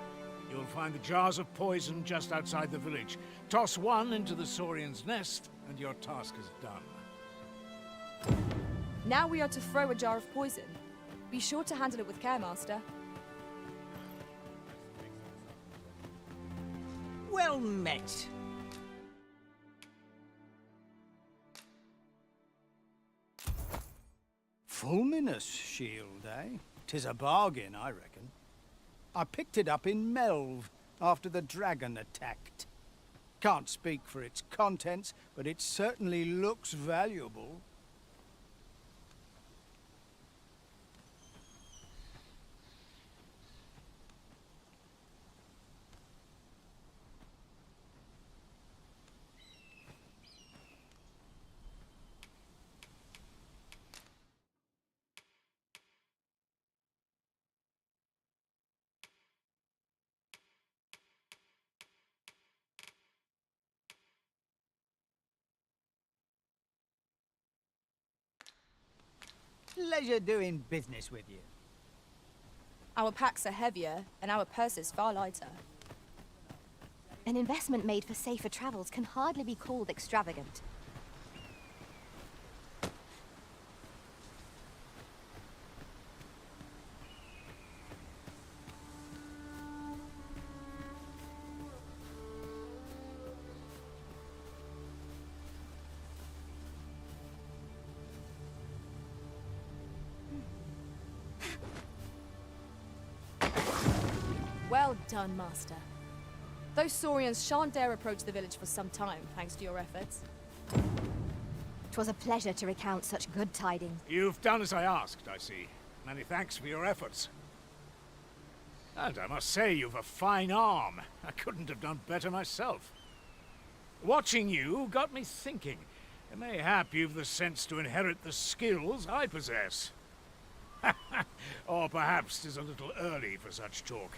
You'll find the jars of poison just outside the village. Toss one into the Saurian's nest, and your task is done. Now we are to throw a jar of poison. Be sure to handle it with care, Master. Well met. Fulminous shield, eh? 'Tis a bargain, I reckon. I picked it up in Melv after the dragon attacked. Can't speak for its contents, but it certainly looks valuable. Pleasure doing business with you. Our packs are heavier, and our purses far lighter. An investment made for safer travels can hardly be called extravagant. Well done, Master. Those Saurians shan't dare approach the village for some time, thanks to your efforts. 'Twas a pleasure to recount such good tidings. You've done as I asked, I see. Many thanks for your efforts. And I must say, you've a fine arm. I couldn't have done better myself. Watching you got me thinking. Mayhap you've the sense to inherit the skills I possess. Or perhaps 'tis a little early for such talk.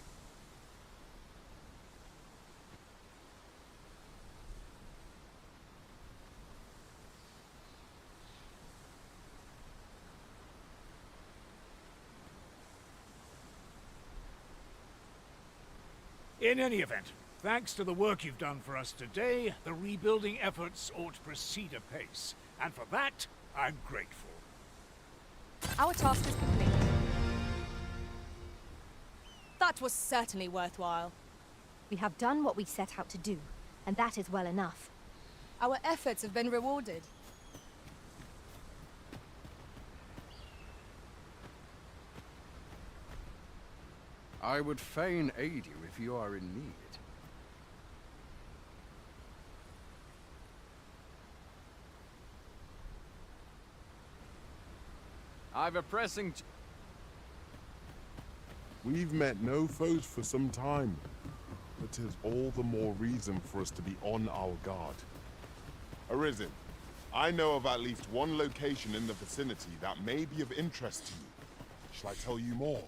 In any event, thanks to the work you've done for us today, the rebuilding efforts ought to proceed apace. And for that, I'm grateful. Our task is complete. That was certainly worthwhile. We have done what we set out to do, and that is well enough. Our efforts have been rewarded. I would fain aid you if you are in need. I've a pressing... We've met no foes for some time, but 'tis all the more reason for us to be on our guard. Arisen, I know of at least one location in the vicinity that may be of interest to you. Shall I tell you more?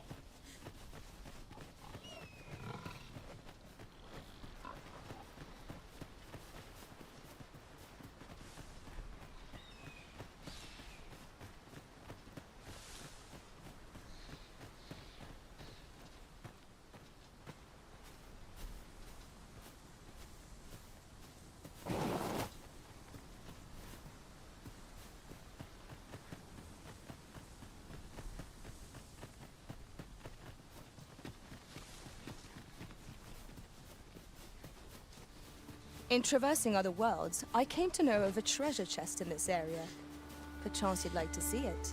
In traversing other worlds, I came to know of a treasure chest in this area. Perchance you'd like to see it.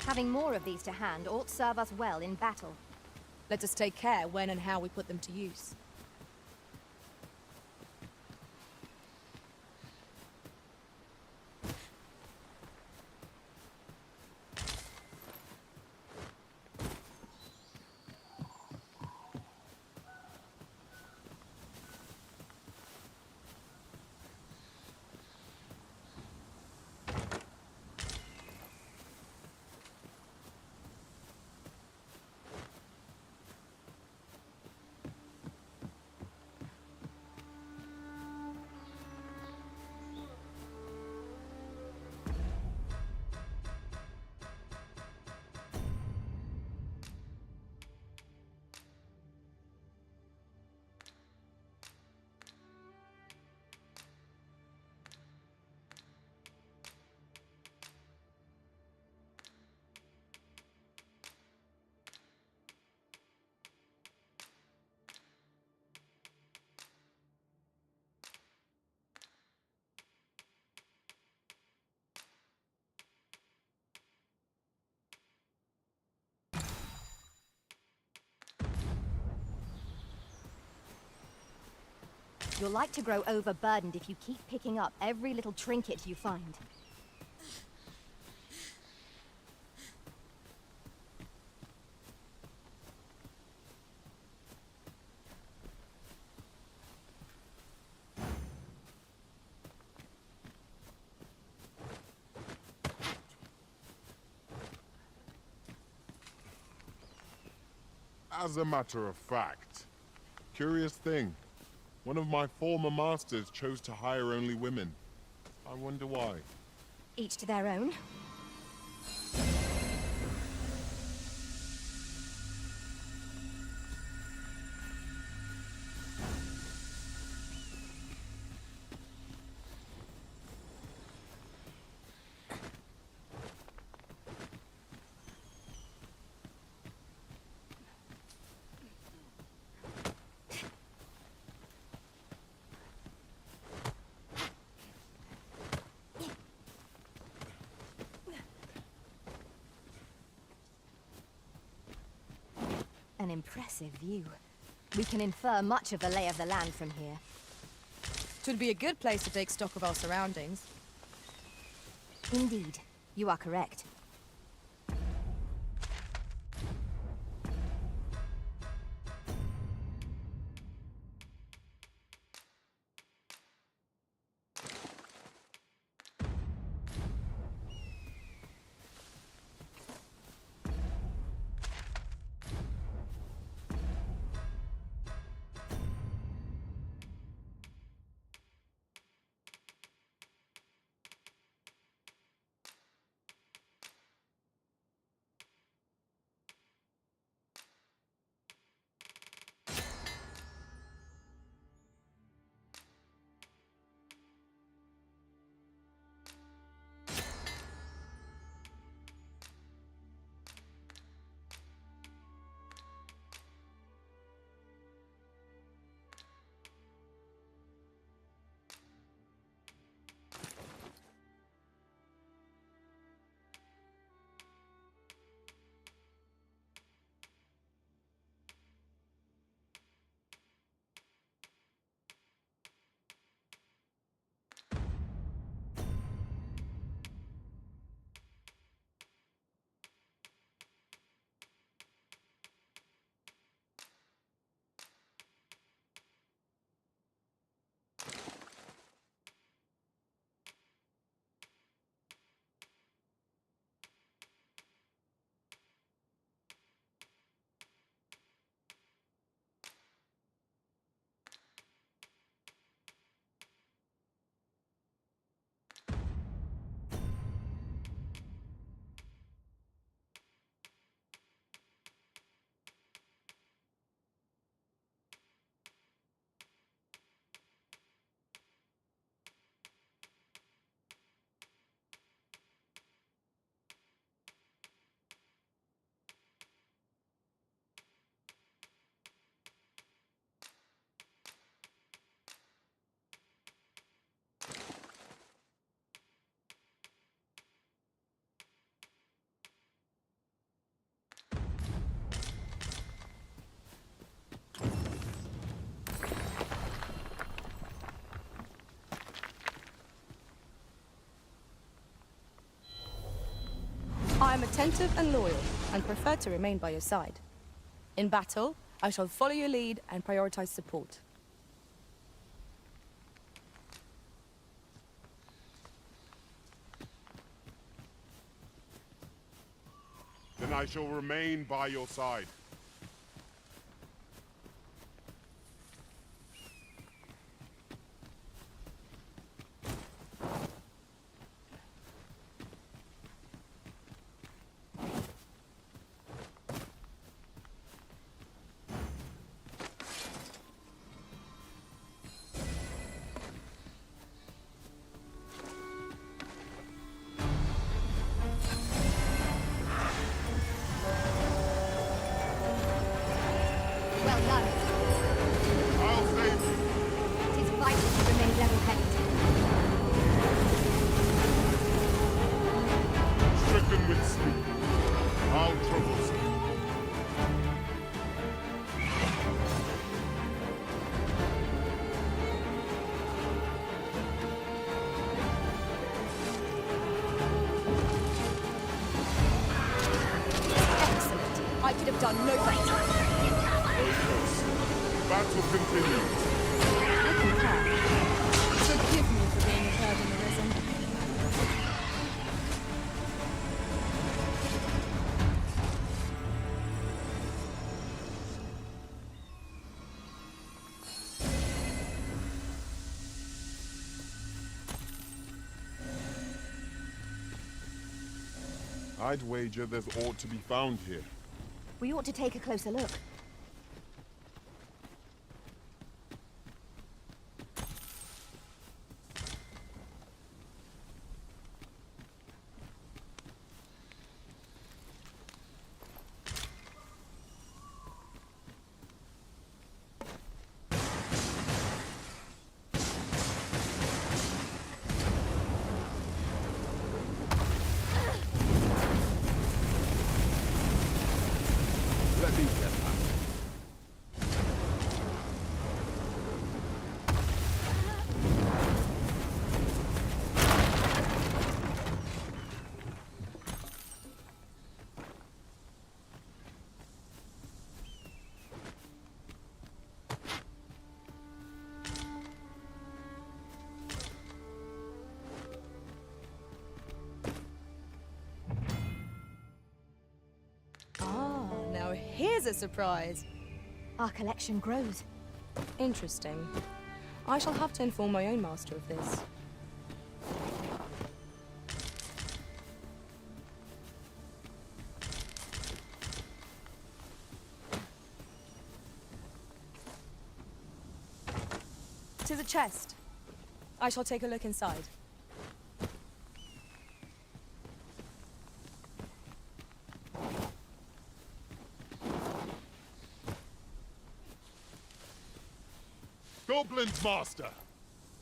Having more of these to hand ought serve us well in battle. Let us take care when and how we put them to use. You're like to grow overburdened if you keep picking up every little trinket you find. As a matter of fact, curious thing. One of my former masters chose to hire only women. I wonder why. Each to their own. An impressive view. We can infer much of the lay of the land from here. Should be a good place to take stock of our surroundings. Indeed, you are correct. I am attentive and loyal, and prefer to remain by your side. In battle, I shall follow your lead and prioritize support. Then I shall remain by your side. Well done. I'll save you. It is vital to remain level-headed. Stricken with sleep. How troublesome. I could have done no better. Battle continues. Forgive me for being a bird in the risen. I'd wager there's aught to be found here. We ought to take a closer look. Let me get that. Now here's a surprise. Our collection grows. Interesting. I shall have to inform my own master of this. "'Tis a chest. I shall take a look inside. Goblins, Master!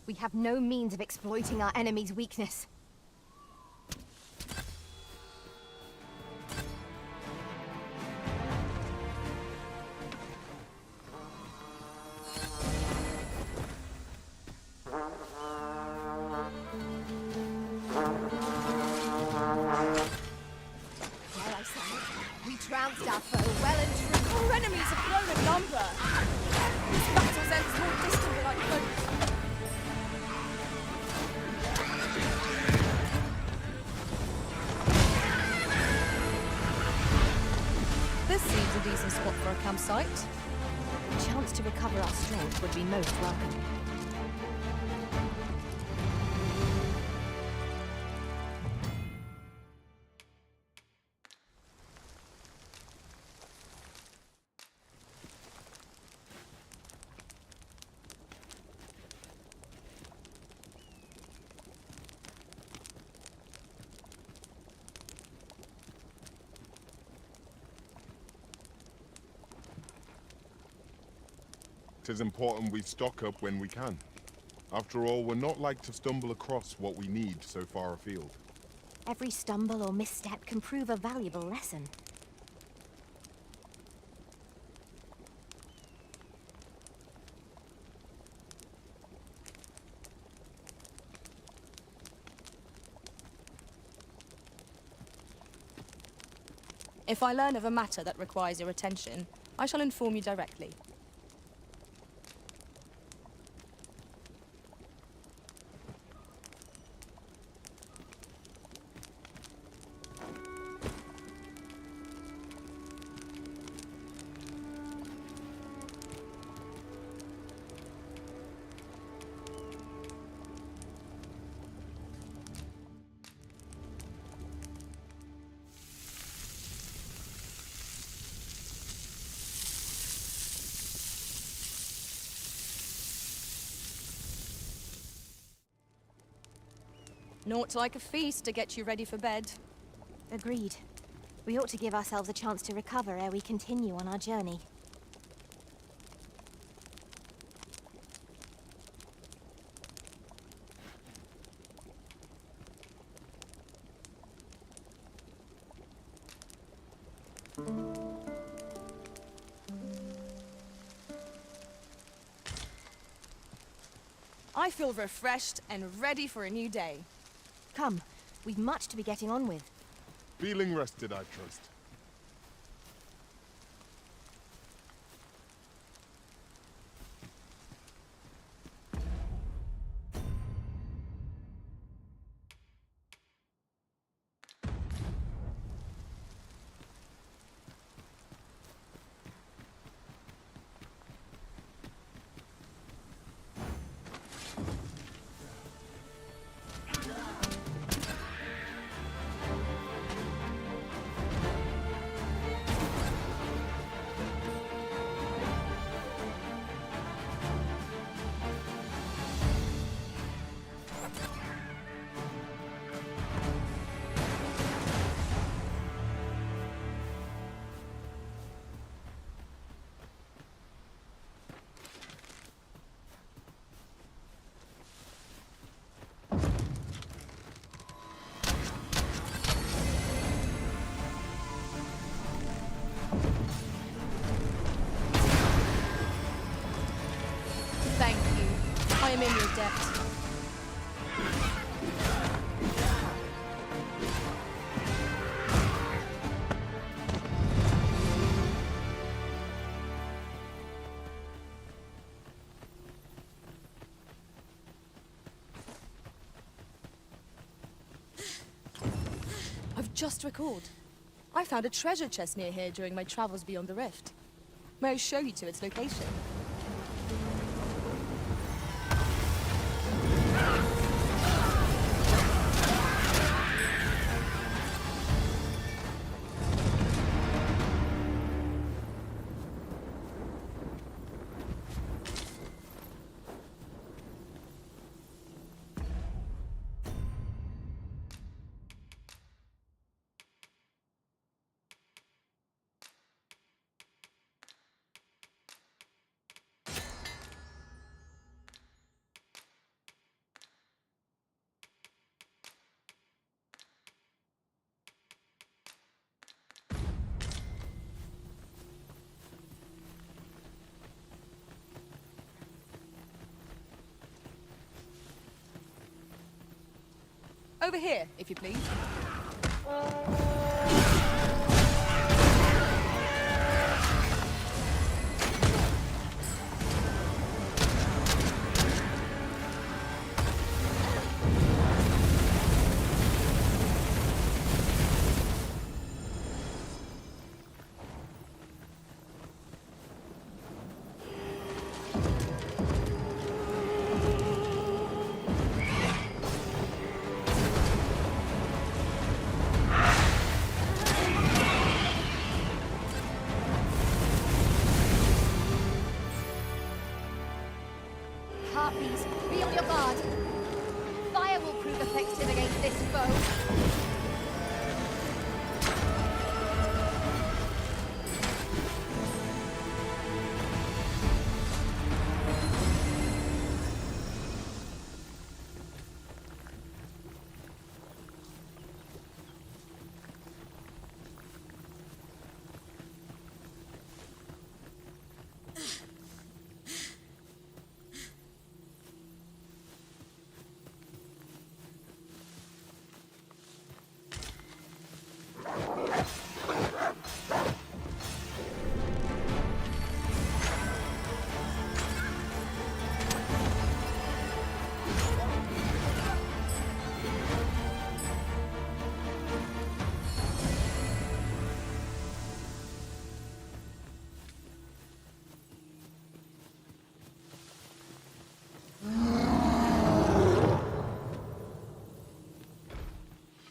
We have no means of exploiting our enemy's weakness. We trounced our foe well and true. Our enemies have grown in number. This battle's end is more distant than I hoped. This seems a decent spot for a campsite. A chance to recover our strength would be most welcome. It is important we stock up when we can. After all, we're not like to stumble across what we need so far afield. Every stumble or misstep can prove a valuable lesson. If I learn of a matter that requires your attention, I shall inform you directly. Naught like a feast to get you ready for bed. Agreed. We ought to give ourselves a chance to recover ere we continue on our journey. I feel refreshed and ready for a new day. Come, we've much to be getting on with. Feeling rested, I trust. adept. I've just recalled. I found a treasure chest near here during my travels beyond the rift. May I show you to its location? Over here, if you please. Harpies, be on your guard. Fire will prove effective against this foe.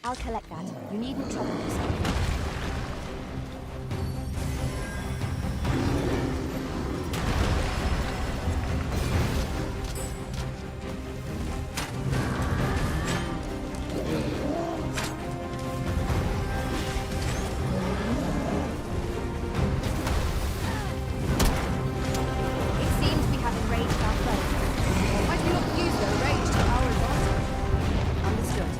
I'll collect that. You needn't trouble yourself. It seems we have enraged our foe. Why do you not use the rage to our advantage? Understood.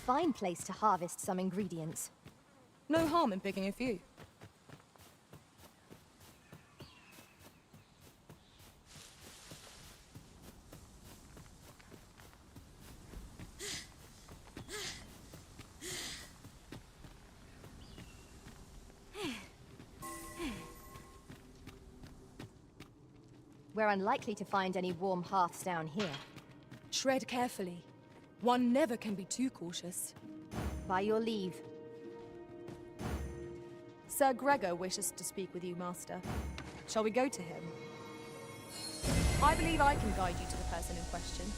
fine place to harvest some ingredients. No harm in picking a few. We're unlikely to find any warm hearths down here. Tread carefully. One never can be too cautious. By your leave. Sir Gregor wishes to speak with you, Master. Shall we go to him? I believe I can guide you to the person in question.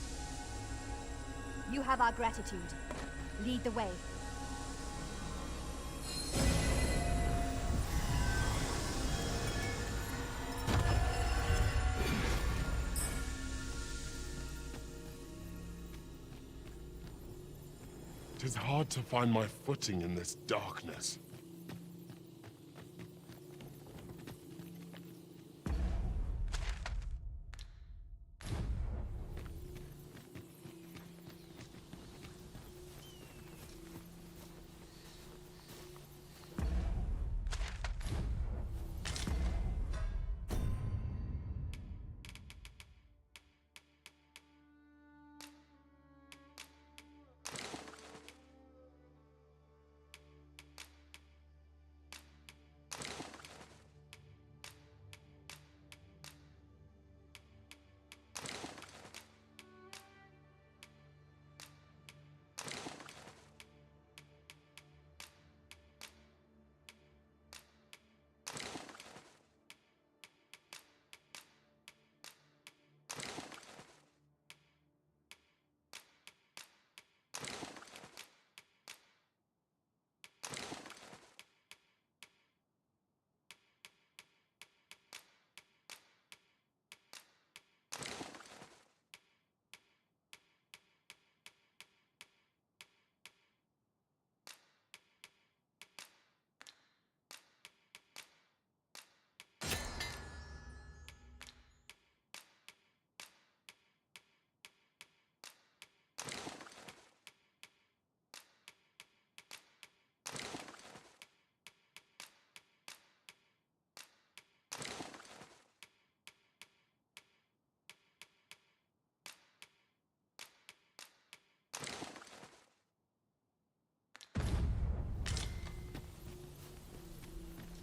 You have our gratitude. Lead the way. It is hard to find my footing in this darkness.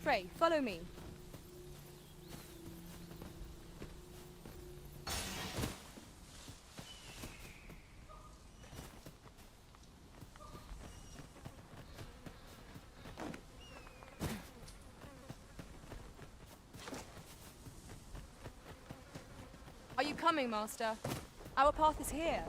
Pray, follow me. Are you coming, Master? Our path is here.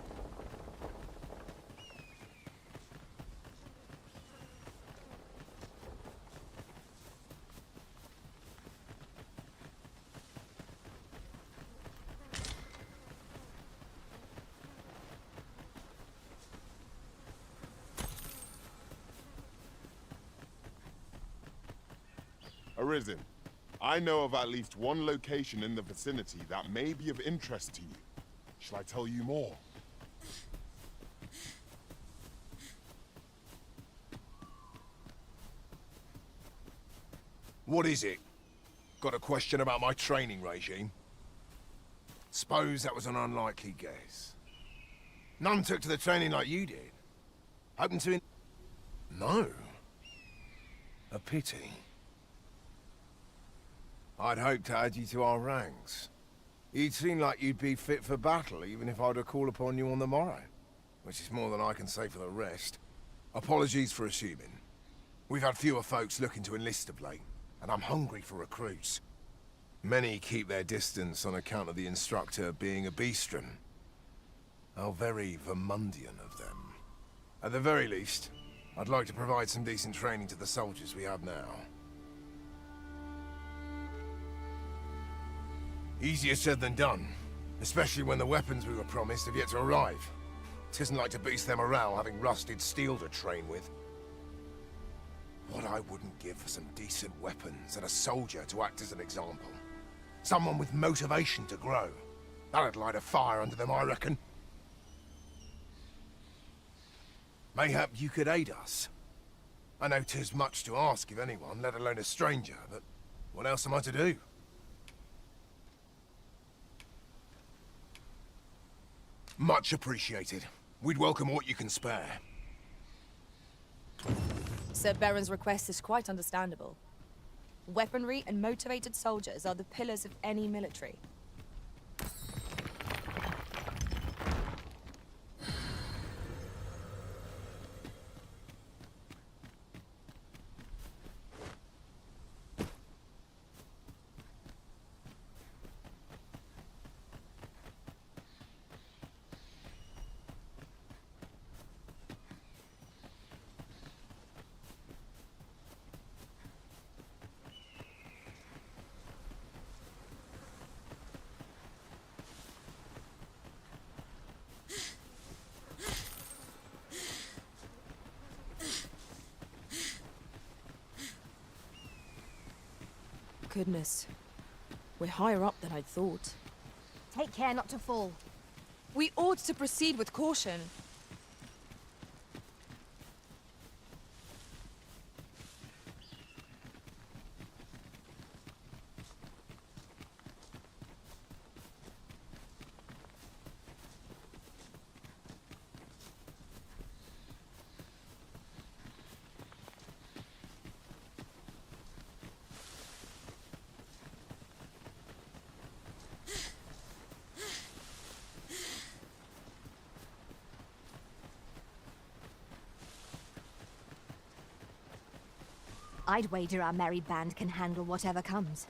Arisen, I know of at least one location in the vicinity that may be of interest to you. Shall I tell you more? What is it? Got a question about my training regime? Suppose that was an unlikely guess. None took to the training like you did. Hoping to No. A pity. I'd hoped to add you to our ranks. You'd seem like you'd be fit for battle, even if I were to call upon you on the morrow. Which is more than I can say for the rest. Apologies for assuming. We've had fewer folks looking to enlist of late, and I'm hungry for recruits. Many keep their distance on account of the instructor being a beastren. How very Vermundian of them. At the very least, I'd like to provide some decent training to the soldiers we have now. Easier said than done, especially when the weapons we were promised have yet to arrive. It isn't like to boost their morale having rusted steel to train with. What I wouldn't give for some decent weapons and a soldier to act as an example. Someone with motivation to grow. That'd light a fire under them, I reckon. Mayhap you could aid us. I know 'tis much to ask of anyone, let alone a stranger, but what else am I to do? Much appreciated. We'd welcome what you can spare. Sir Baron's request is quite understandable. Weaponry and motivated soldiers are the pillars of any military. Goodness. We're higher up than I'd thought. Take care not to fall. We ought to proceed with caution. I'd wager our merry band can handle whatever comes.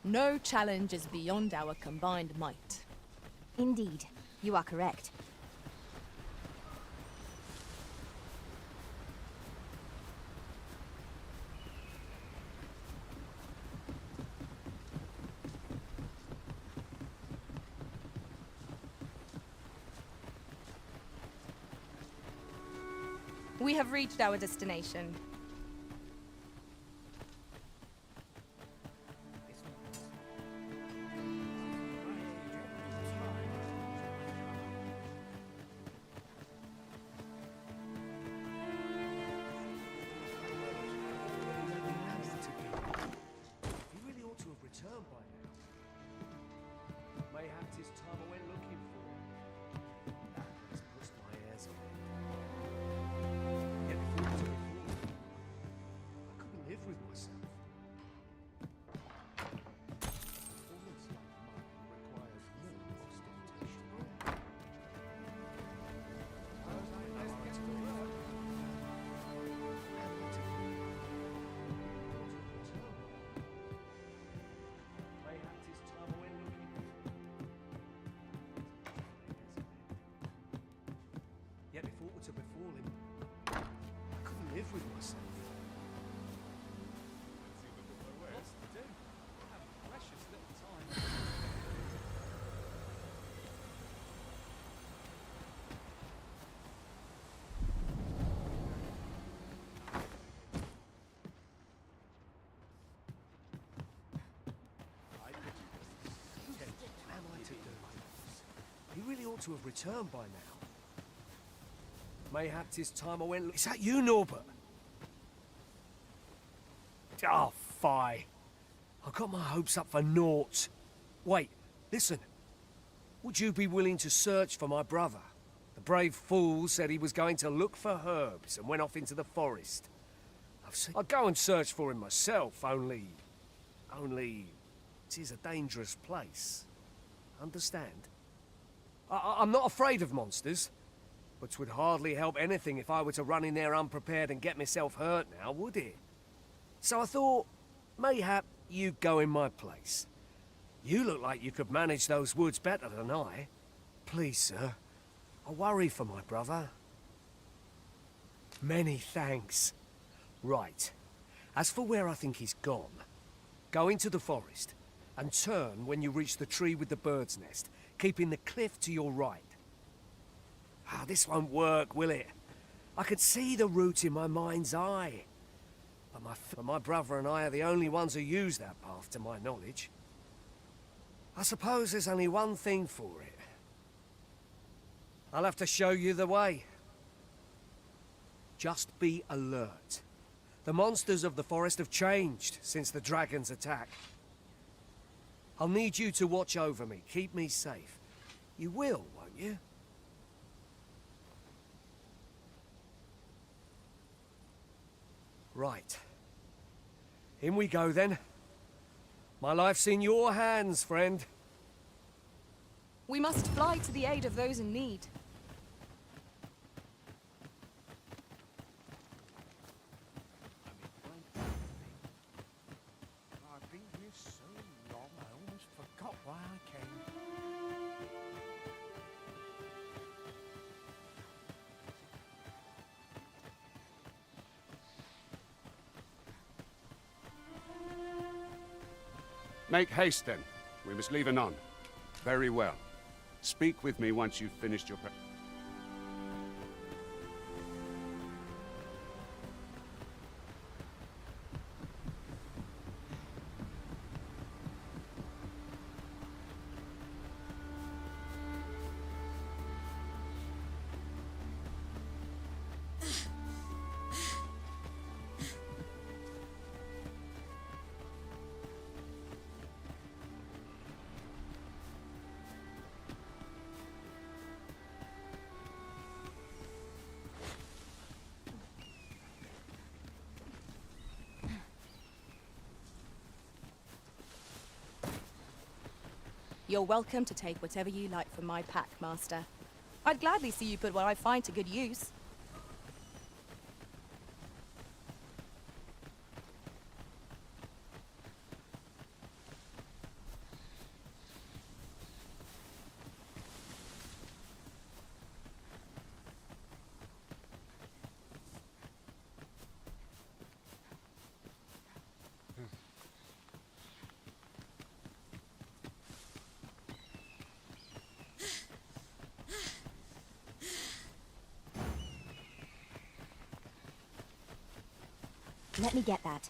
No challenge is beyond our combined might. Indeed, you are correct. We have reached our destination. Returned by now. Mayhap 'tis time I went looking for him. That has pushed my ears away. Yet before it was before, I couldn't live with myself. Performance like mine requires no ostentation. Yet before it were to befall him, I couldn't live with myself. Lots to do. I have precious little time. Am I to do? He really ought to have returned by now. Mayhap 'tis time I went. Is that you, Norbert? Oh, fie. I got my hopes up for naught. Wait, listen. Would you be willing to search for my brother? The brave fool said he was going to look for herbs and went off into the forest. I'd go and search for him myself, only... It is a dangerous place. Understand? I'm not afraid of monsters. But 'twould hardly help anything if I were to run in there unprepared and get myself hurt now, would it? So I thought, mayhap you'd go in my place. You look like you could manage those woods better than I. Please, sir, I worry for my brother. Many thanks. Right. As for where I think he's gone, go into the forest and turn when you reach the tree with the bird's nest, keeping the cliff to your right. Ah, this won't work, will it? I could see the route in my mind's eye. But my brother and I are the only ones who use that path, to my knowledge. I suppose there's only one thing for it. I'll have to show you the way. Just be alert. The monsters of the forest have changed since the dragon's attack. I'll need you to watch over me, keep me safe. You will, won't you? Right. In we go then. My life's in your hands, friend. We must fly to the aid of those in need. I've been here so long, I almost forgot why I came. Make haste, then. We must leave anon. Very well. Speak with me once you've finished your You're welcome to take whatever you like from my pack, Master. I'd gladly see you put what I find to good use. Let me get that.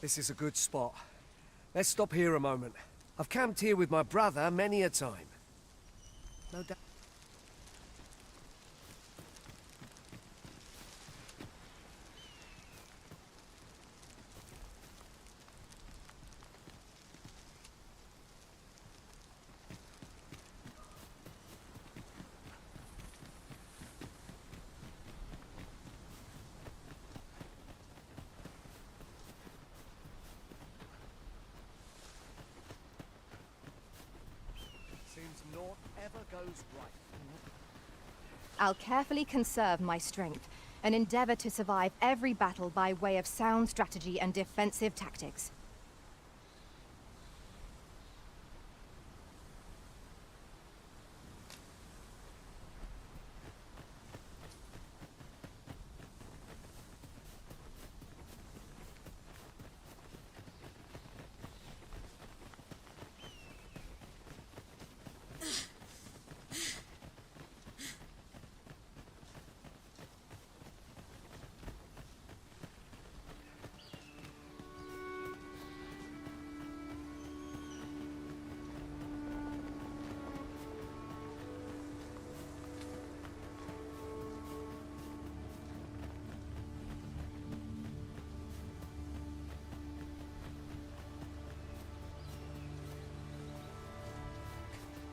This is a good spot. Let's stop here a moment. I've camped here with my brother many a time. No doubt. Seems naught ever goes right. I'll carefully conserve my strength and endeavor to survive every battle by way of sound strategy and defensive tactics.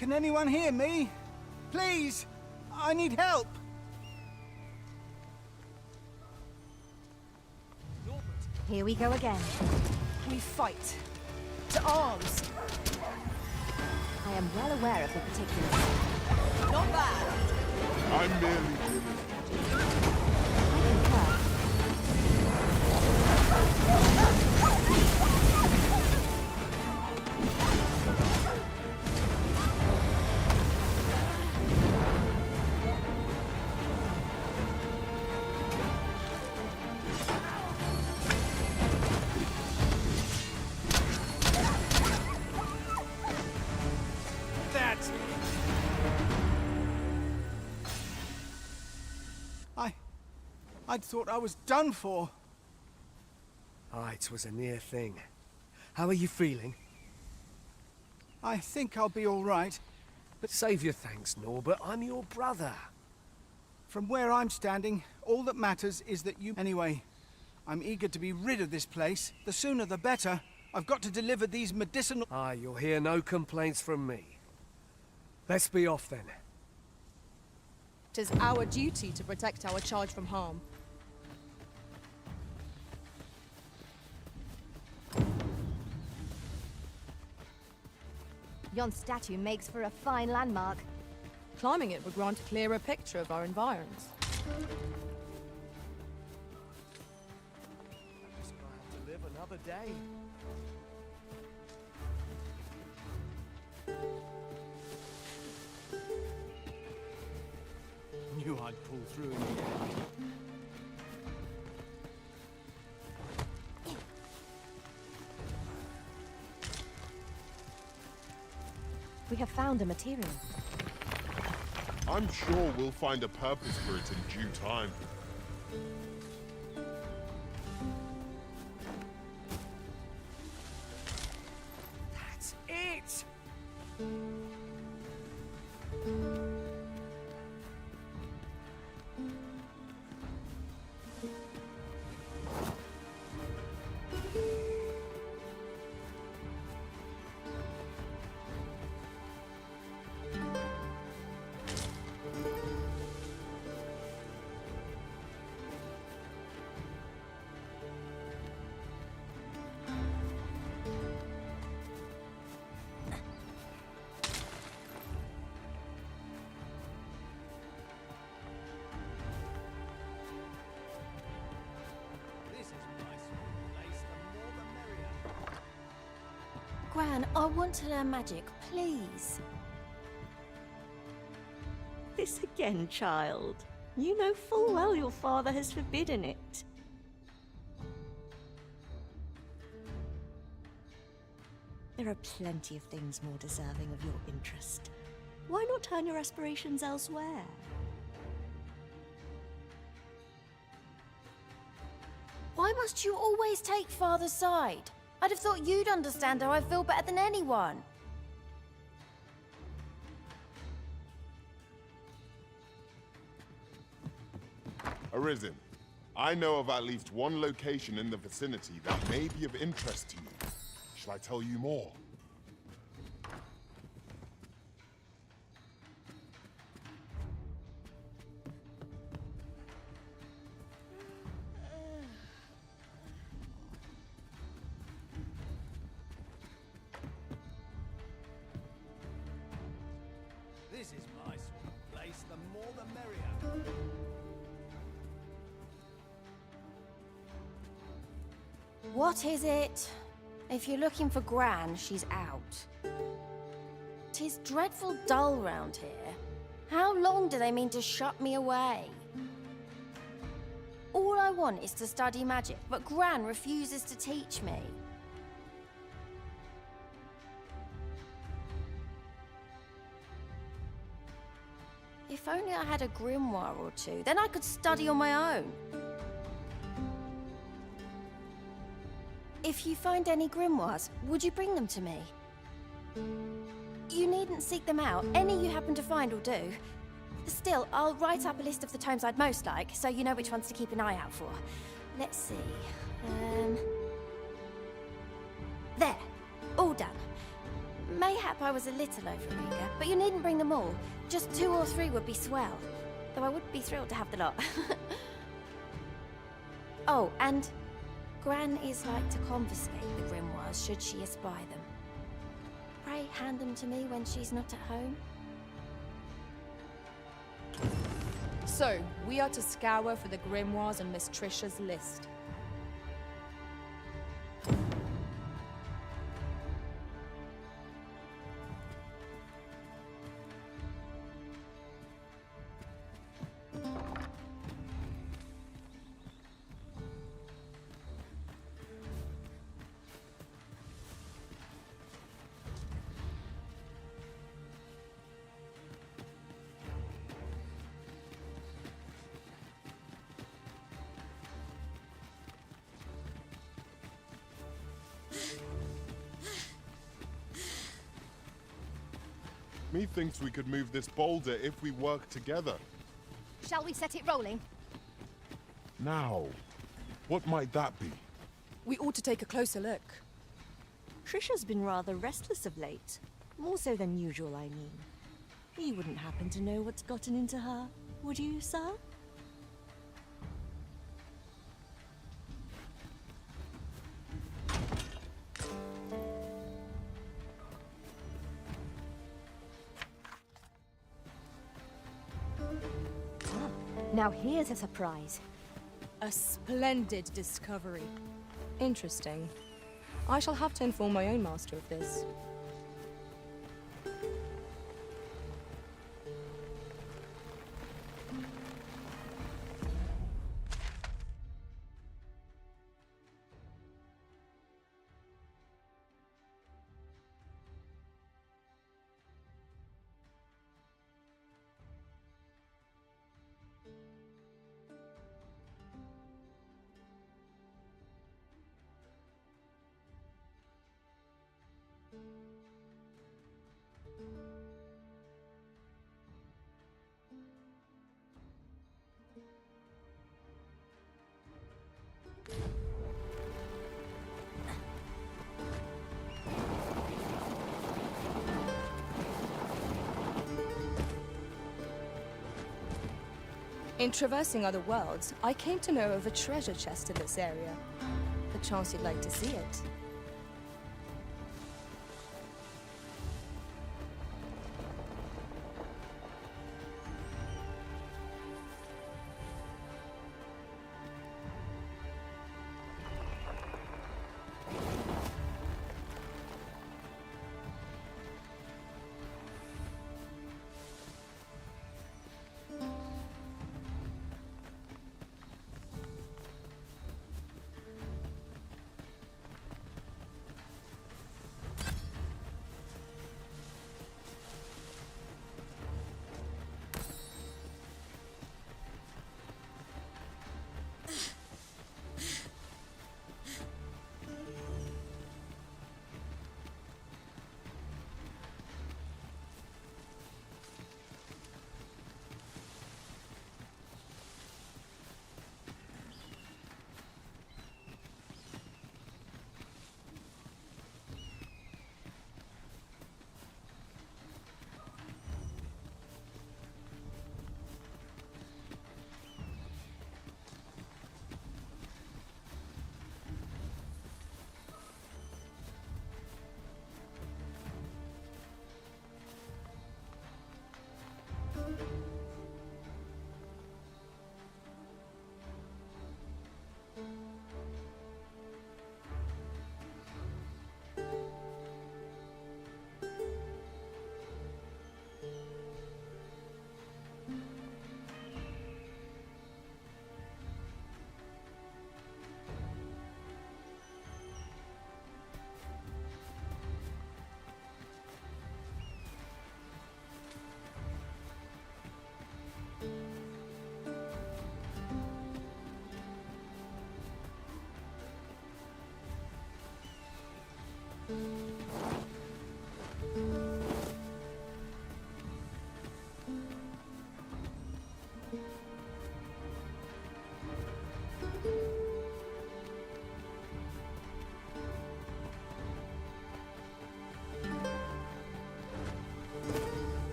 Can anyone hear me? Please! I need help! Here we go again. We fight. To arms! I am well aware of the particulars. Not bad! I'm merely... I'd thought I was done for. Ah, it was a near thing. How are you feeling? I think I'll be all right. But save your thanks, Norbert. I'm your brother. From where I'm standing, all that matters is that you... Anyway, I'm eager to be rid of this place. The sooner the better. I've got to deliver these medicinal... Ah, you'll hear no complaints from me. Let's be off then. 'Tis our duty to protect our charge from harm. Yon statue makes for a fine landmark. Climbing it would grant a clearer picture of our environs. Just gonna have to live another day. Knew I'd pull through in the end. We have found a material. I'm sure we'll find a purpose for it in due time. That's it! Gran, I want to learn magic, please. This again, child. You know full well your father has forbidden it. There are plenty of things more deserving of your interest. Why not turn your aspirations elsewhere? Why must you always take Father's side? I'd have thought you'd understand how I feel better than anyone. Arisen, I know of at least one location in the vicinity that may be of interest to you. Shall I tell you more? This is my sort of place. The more the merrier. What is it? If you're looking for Gran, she's out. 'Tis dreadful dull round here. How long do they mean to shut me away? All I want is to study magic, but Gran refuses to teach me. If only I had a grimoire or two, then I could study on my own. If you find any grimoires, would you bring them to me? You needn't seek them out. Any you happen to find will do. Still, I'll write up a list of the tomes I'd most like, so you know which ones to keep an eye out for. Let's see. There. All done. Mayhap I was a little over-eager, but you needn't bring them all. Just 2 or 3 would be swell. Though I would be thrilled to have the lot. Oh, and Gran is like to confiscate the grimoires should she espy them. Pray hand them to me when she's not at home. So, we are to scour for the grimoires on Miss Trisha's list. Methinks we could move this boulder if we work together. Shall we set it rolling? Now, what might that be? We ought to take a closer look. Trisha's been rather restless of late. More so than usual, I mean. You wouldn't happen to know what's gotten into her, would you, sir? Now here's a surprise. A splendid discovery. Interesting. I shall have to inform my own master of this. In traversing other worlds, I came to know of a treasure chest in this area. Perchance you'd like to see it.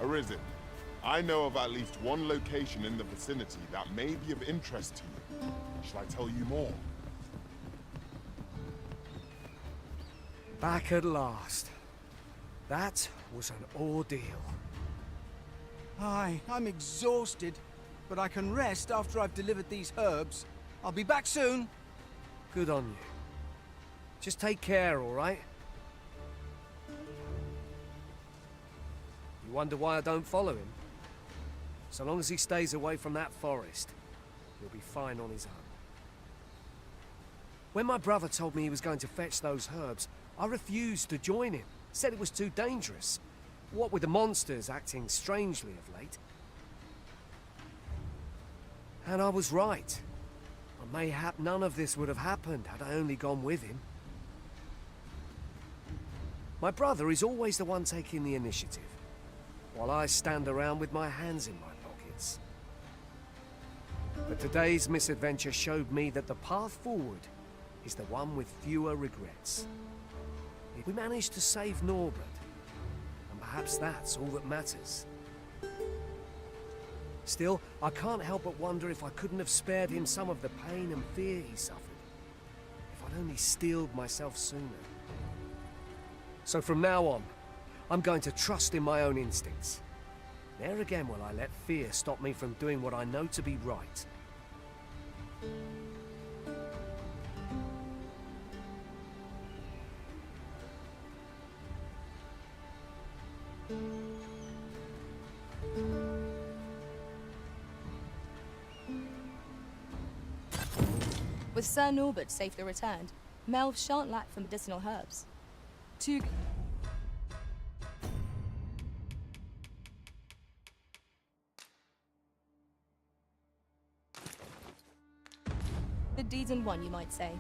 Arisen, I know of at least one location in the vicinity that may be of interest to you. Shall I tell you more? Back at last. That was an ordeal. Aye, I'm exhausted, but I can rest after I've delivered these herbs. I'll be back soon. Good on you. Just take care, all right? You wonder why I don't follow him? So long as he stays away from that forest, he'll be fine on his own. When my brother told me he was going to fetch those herbs, I refused to join him. Said it was too dangerous. What with the monsters acting strangely of late. And I was right. But mayhap none of this would have happened had I only gone with him. My brother is always the one taking the initiative, while I stand around with my hands in my pockets. But today's misadventure showed me that the path forward is the one with fewer regrets. We managed to save Norbert, and perhaps that's all that matters. Still, I can't help but wonder if I couldn't have spared him some of the pain and fear he suffered, if I'd only steeled myself sooner. So from now on, I'm going to trust in my own instincts. Ne'er again will I let fear stop me from doing what I know to be right. With Sir Norbert safely returned, Melv shan't lack for medicinal herbs. Good deeds in one, you might say.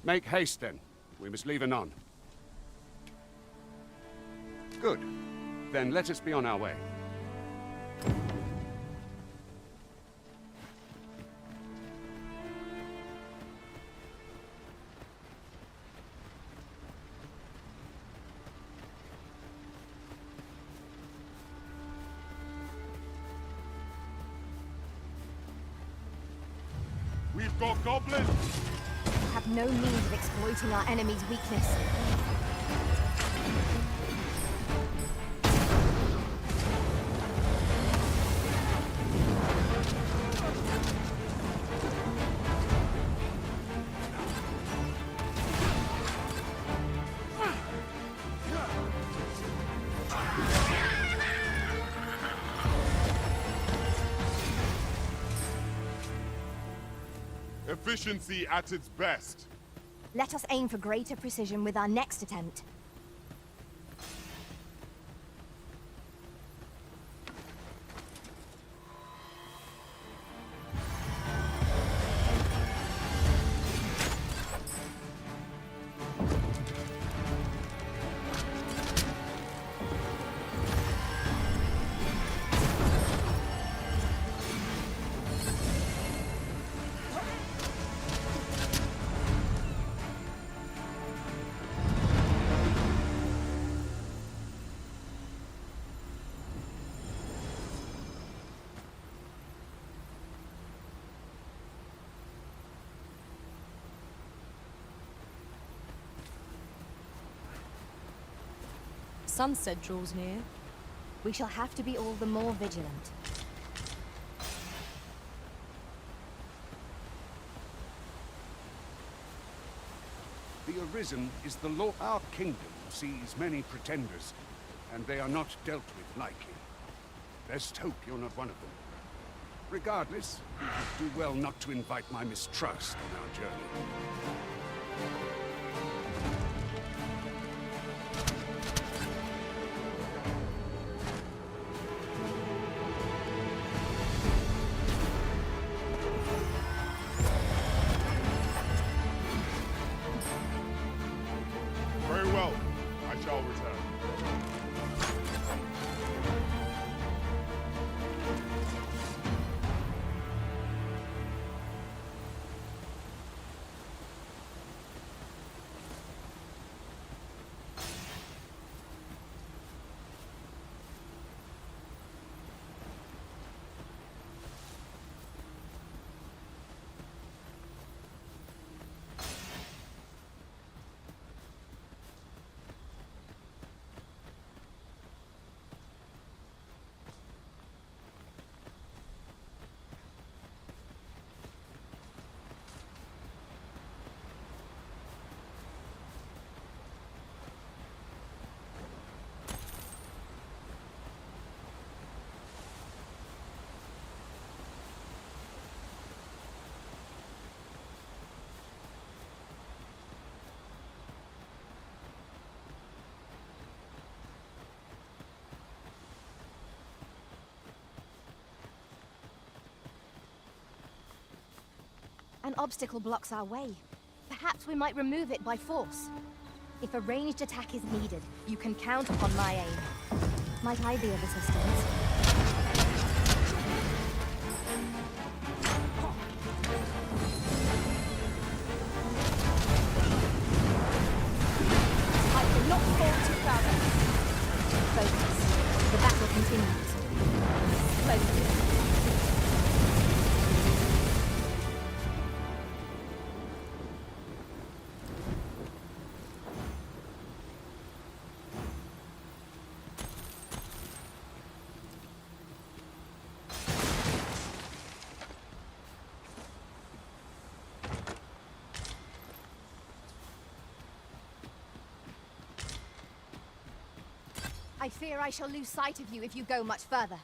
Make haste, then. We must leave anon. Good. Then let us be on our way. We've got goblins! We have no means of exploiting our enemy's weakness. Efficiency at its best. Let us aim for greater precision with our next attempt. Sunset draws near. We shall have to be all the more vigilant. The Arisen is the law. Our kingdom sees many pretenders, and they are not dealt with lightly. Best hope you're not one of them. Regardless, you would do well not to invite my mistrust on our journey. Very well. I shall return. An obstacle blocks our way. Perhaps we might remove it by force. If a ranged attack is needed, you can count upon my aim. Might I be of assistance? I will not fall to Farah. Focus. The battle continues. Focus. I fear I shall lose sight of you if you go much further.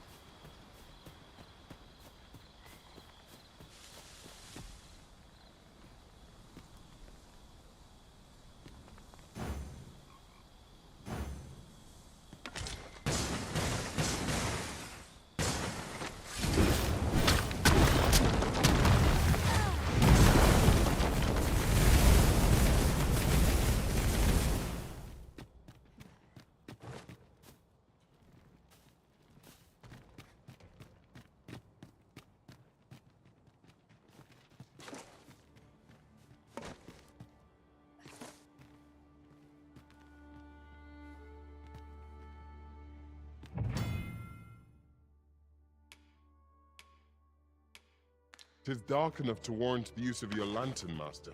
Tis dark enough to warrant the use of your lantern, Master.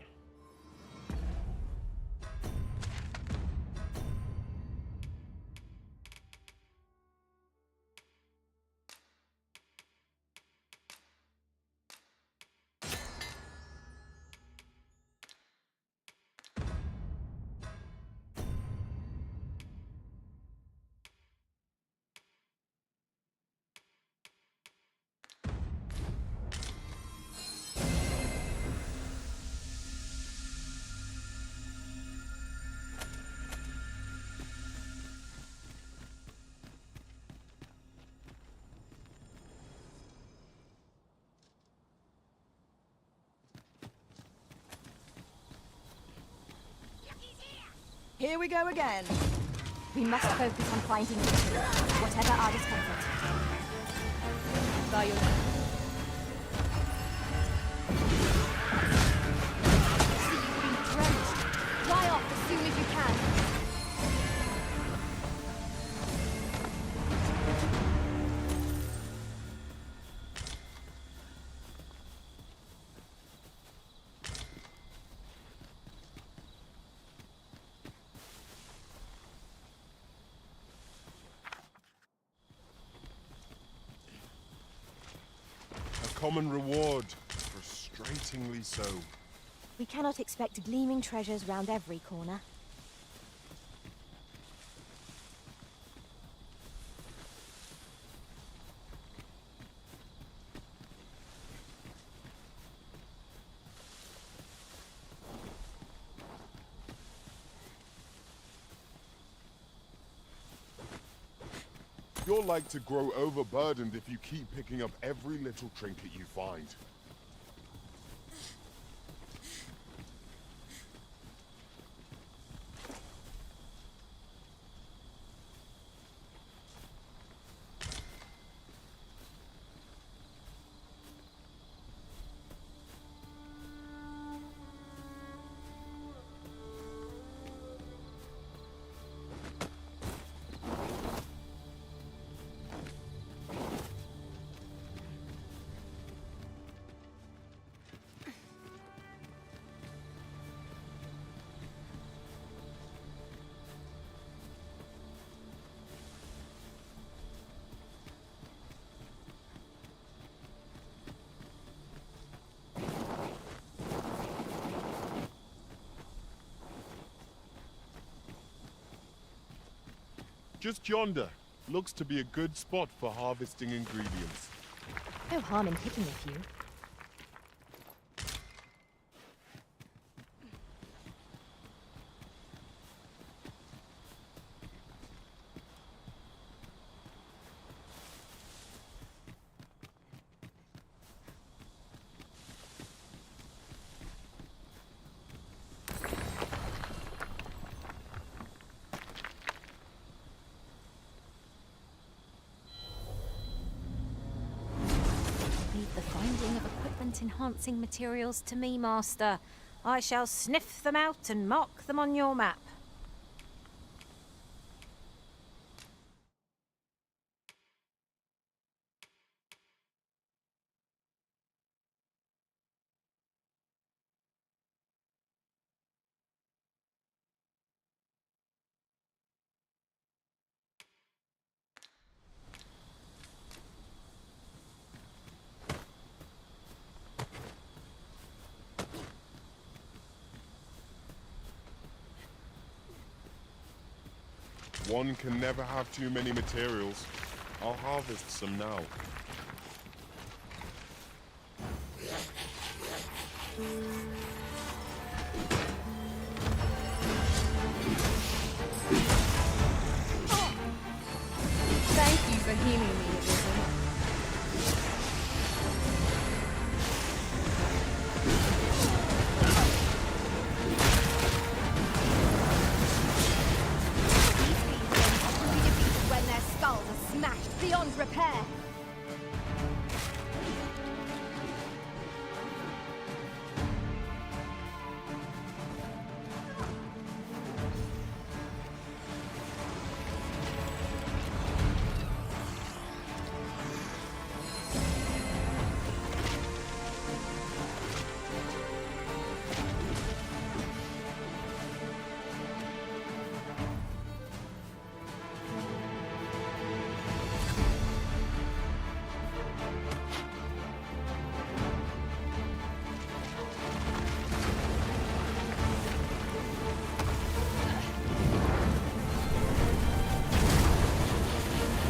Here we go again. We must focus on finding victory, whatever our discomfort. By your See you being drenched. Fly off as soon as you can. Common reward. Frustratingly so. We cannot expect gleaming treasures round every corner. You're like to grow overburdened if you keep picking up every little trinket you find. Just yonder. Looks to be a good spot for harvesting ingredients. No harm in picking a few. enhancing materials to me, Master. I shall sniff them out and mark them on your map. One can never have too many materials. I'll harvest some now. Thank you for healing me, Arisen. When their skulls are smashed beyond repair.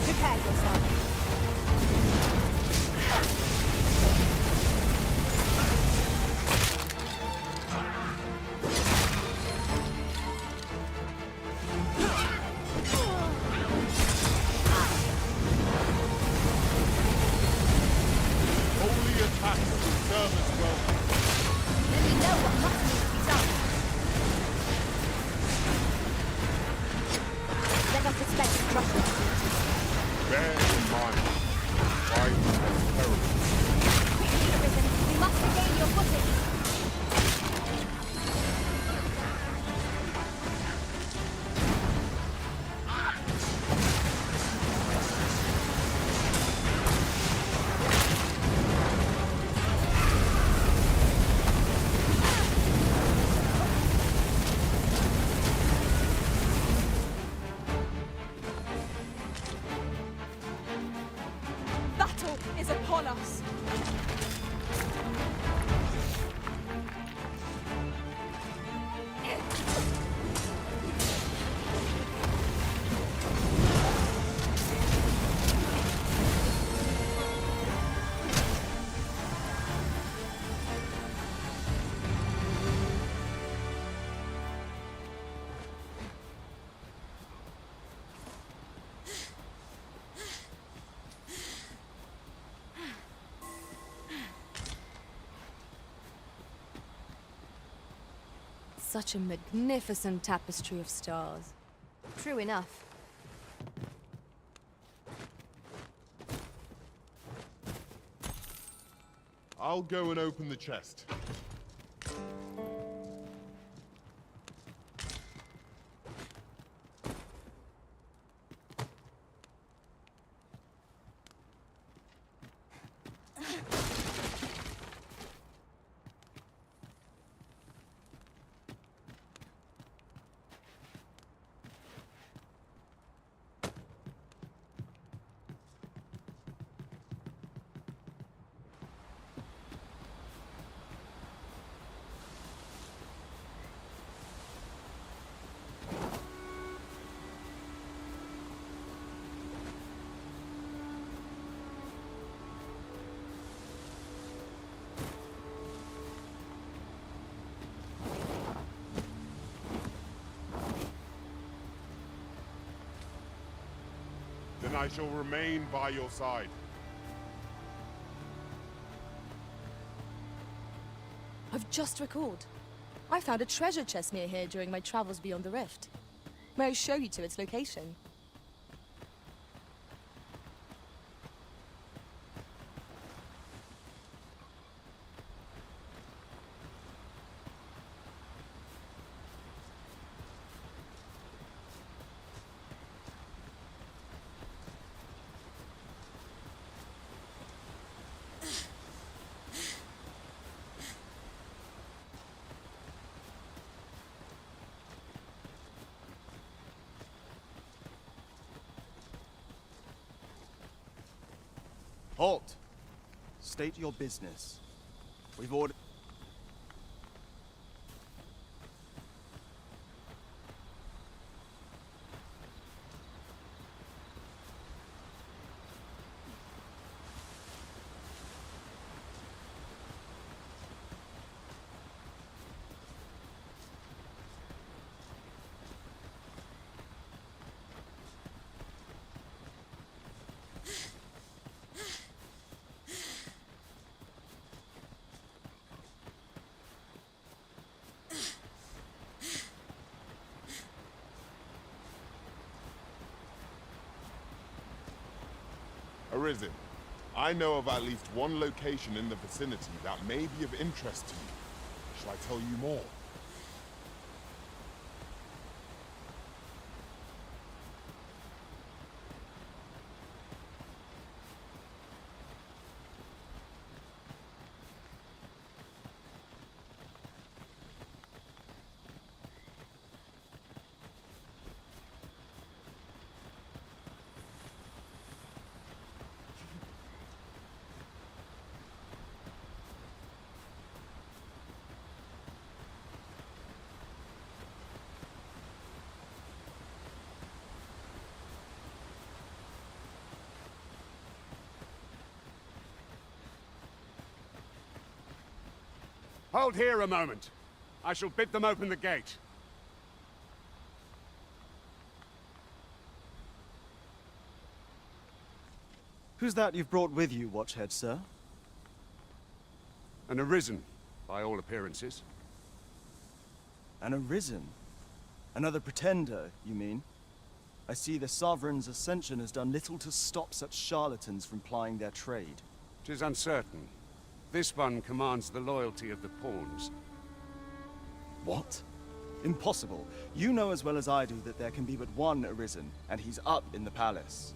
Prepare yourself. Holy attacks will serve us well. Then we know what must need to be done. Let us expect destruction. Bear in mind, fight is terrible. Arisen, we must regain your footing. Battle is upon us. Such a magnificent tapestry of stars. True enough. I'll go and open the chest. Then I shall remain by your side. I've just recalled. I found a treasure chest near here during my travels beyond the rift. May I show you to its location? Halt! State your business. We've ordered... Arisen, I know of at least one location in the vicinity that may be of interest to you. Shall I tell you more? Hold here a moment. I shall bid them open the gate. Who's that you've brought with you, Watchhead, sir? An Arisen, by all appearances. An Arisen? Another pretender, you mean? I see the Sovereign's ascension has done little to stop such charlatans from plying their trade. 'Tis uncertain. This one commands the loyalty of the pawns. What? Impossible. You know as well as I do that there can be but one Arisen, and he's up in the palace.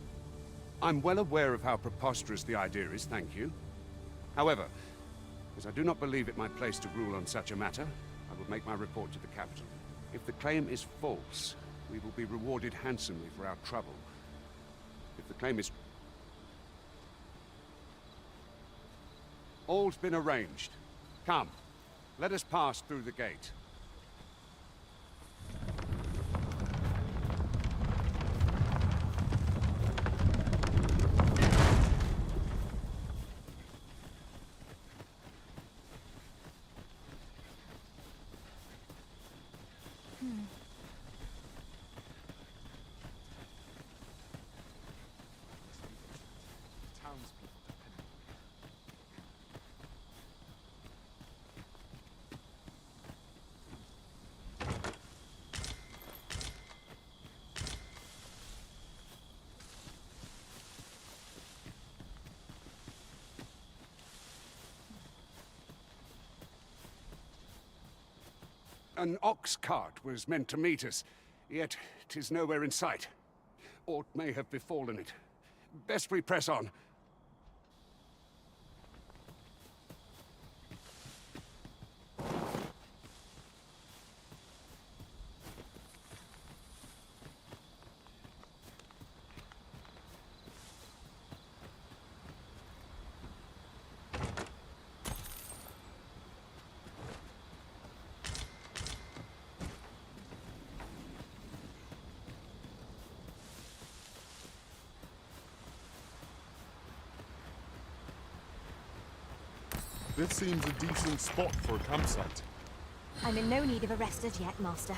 I'm well aware of how preposterous the idea is, thank you. However, as I do not believe it my place to rule on such a matter, I will make my report to the capital. If the claim is false, we will be rewarded handsomely for our trouble. If the claim is... All's been arranged. Come, let us pass through the gate. An ox cart was meant to meet us, yet 'tis nowhere in sight. Aught may have befallen it. Best we press on. This seems a decent spot for a campsite. I'm in no need of a rest as yet, Master.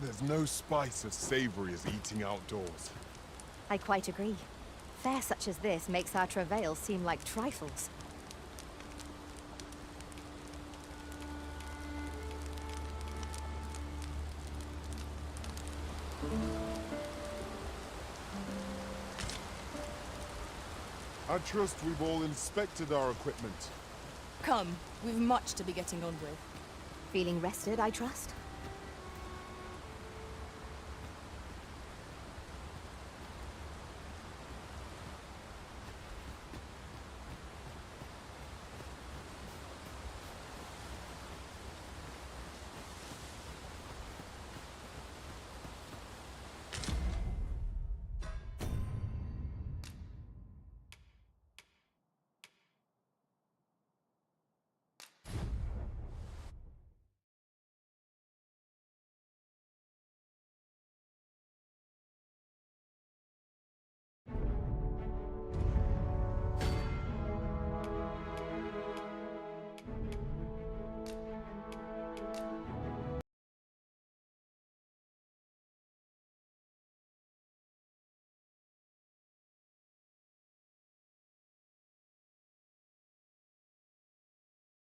There's no spice as savory as eating outdoors. I quite agree. Fare such as this makes our travails seem like trifles. I trust we've all inspected our equipment. Come, we've much to be getting on with. Feeling rested, I trust?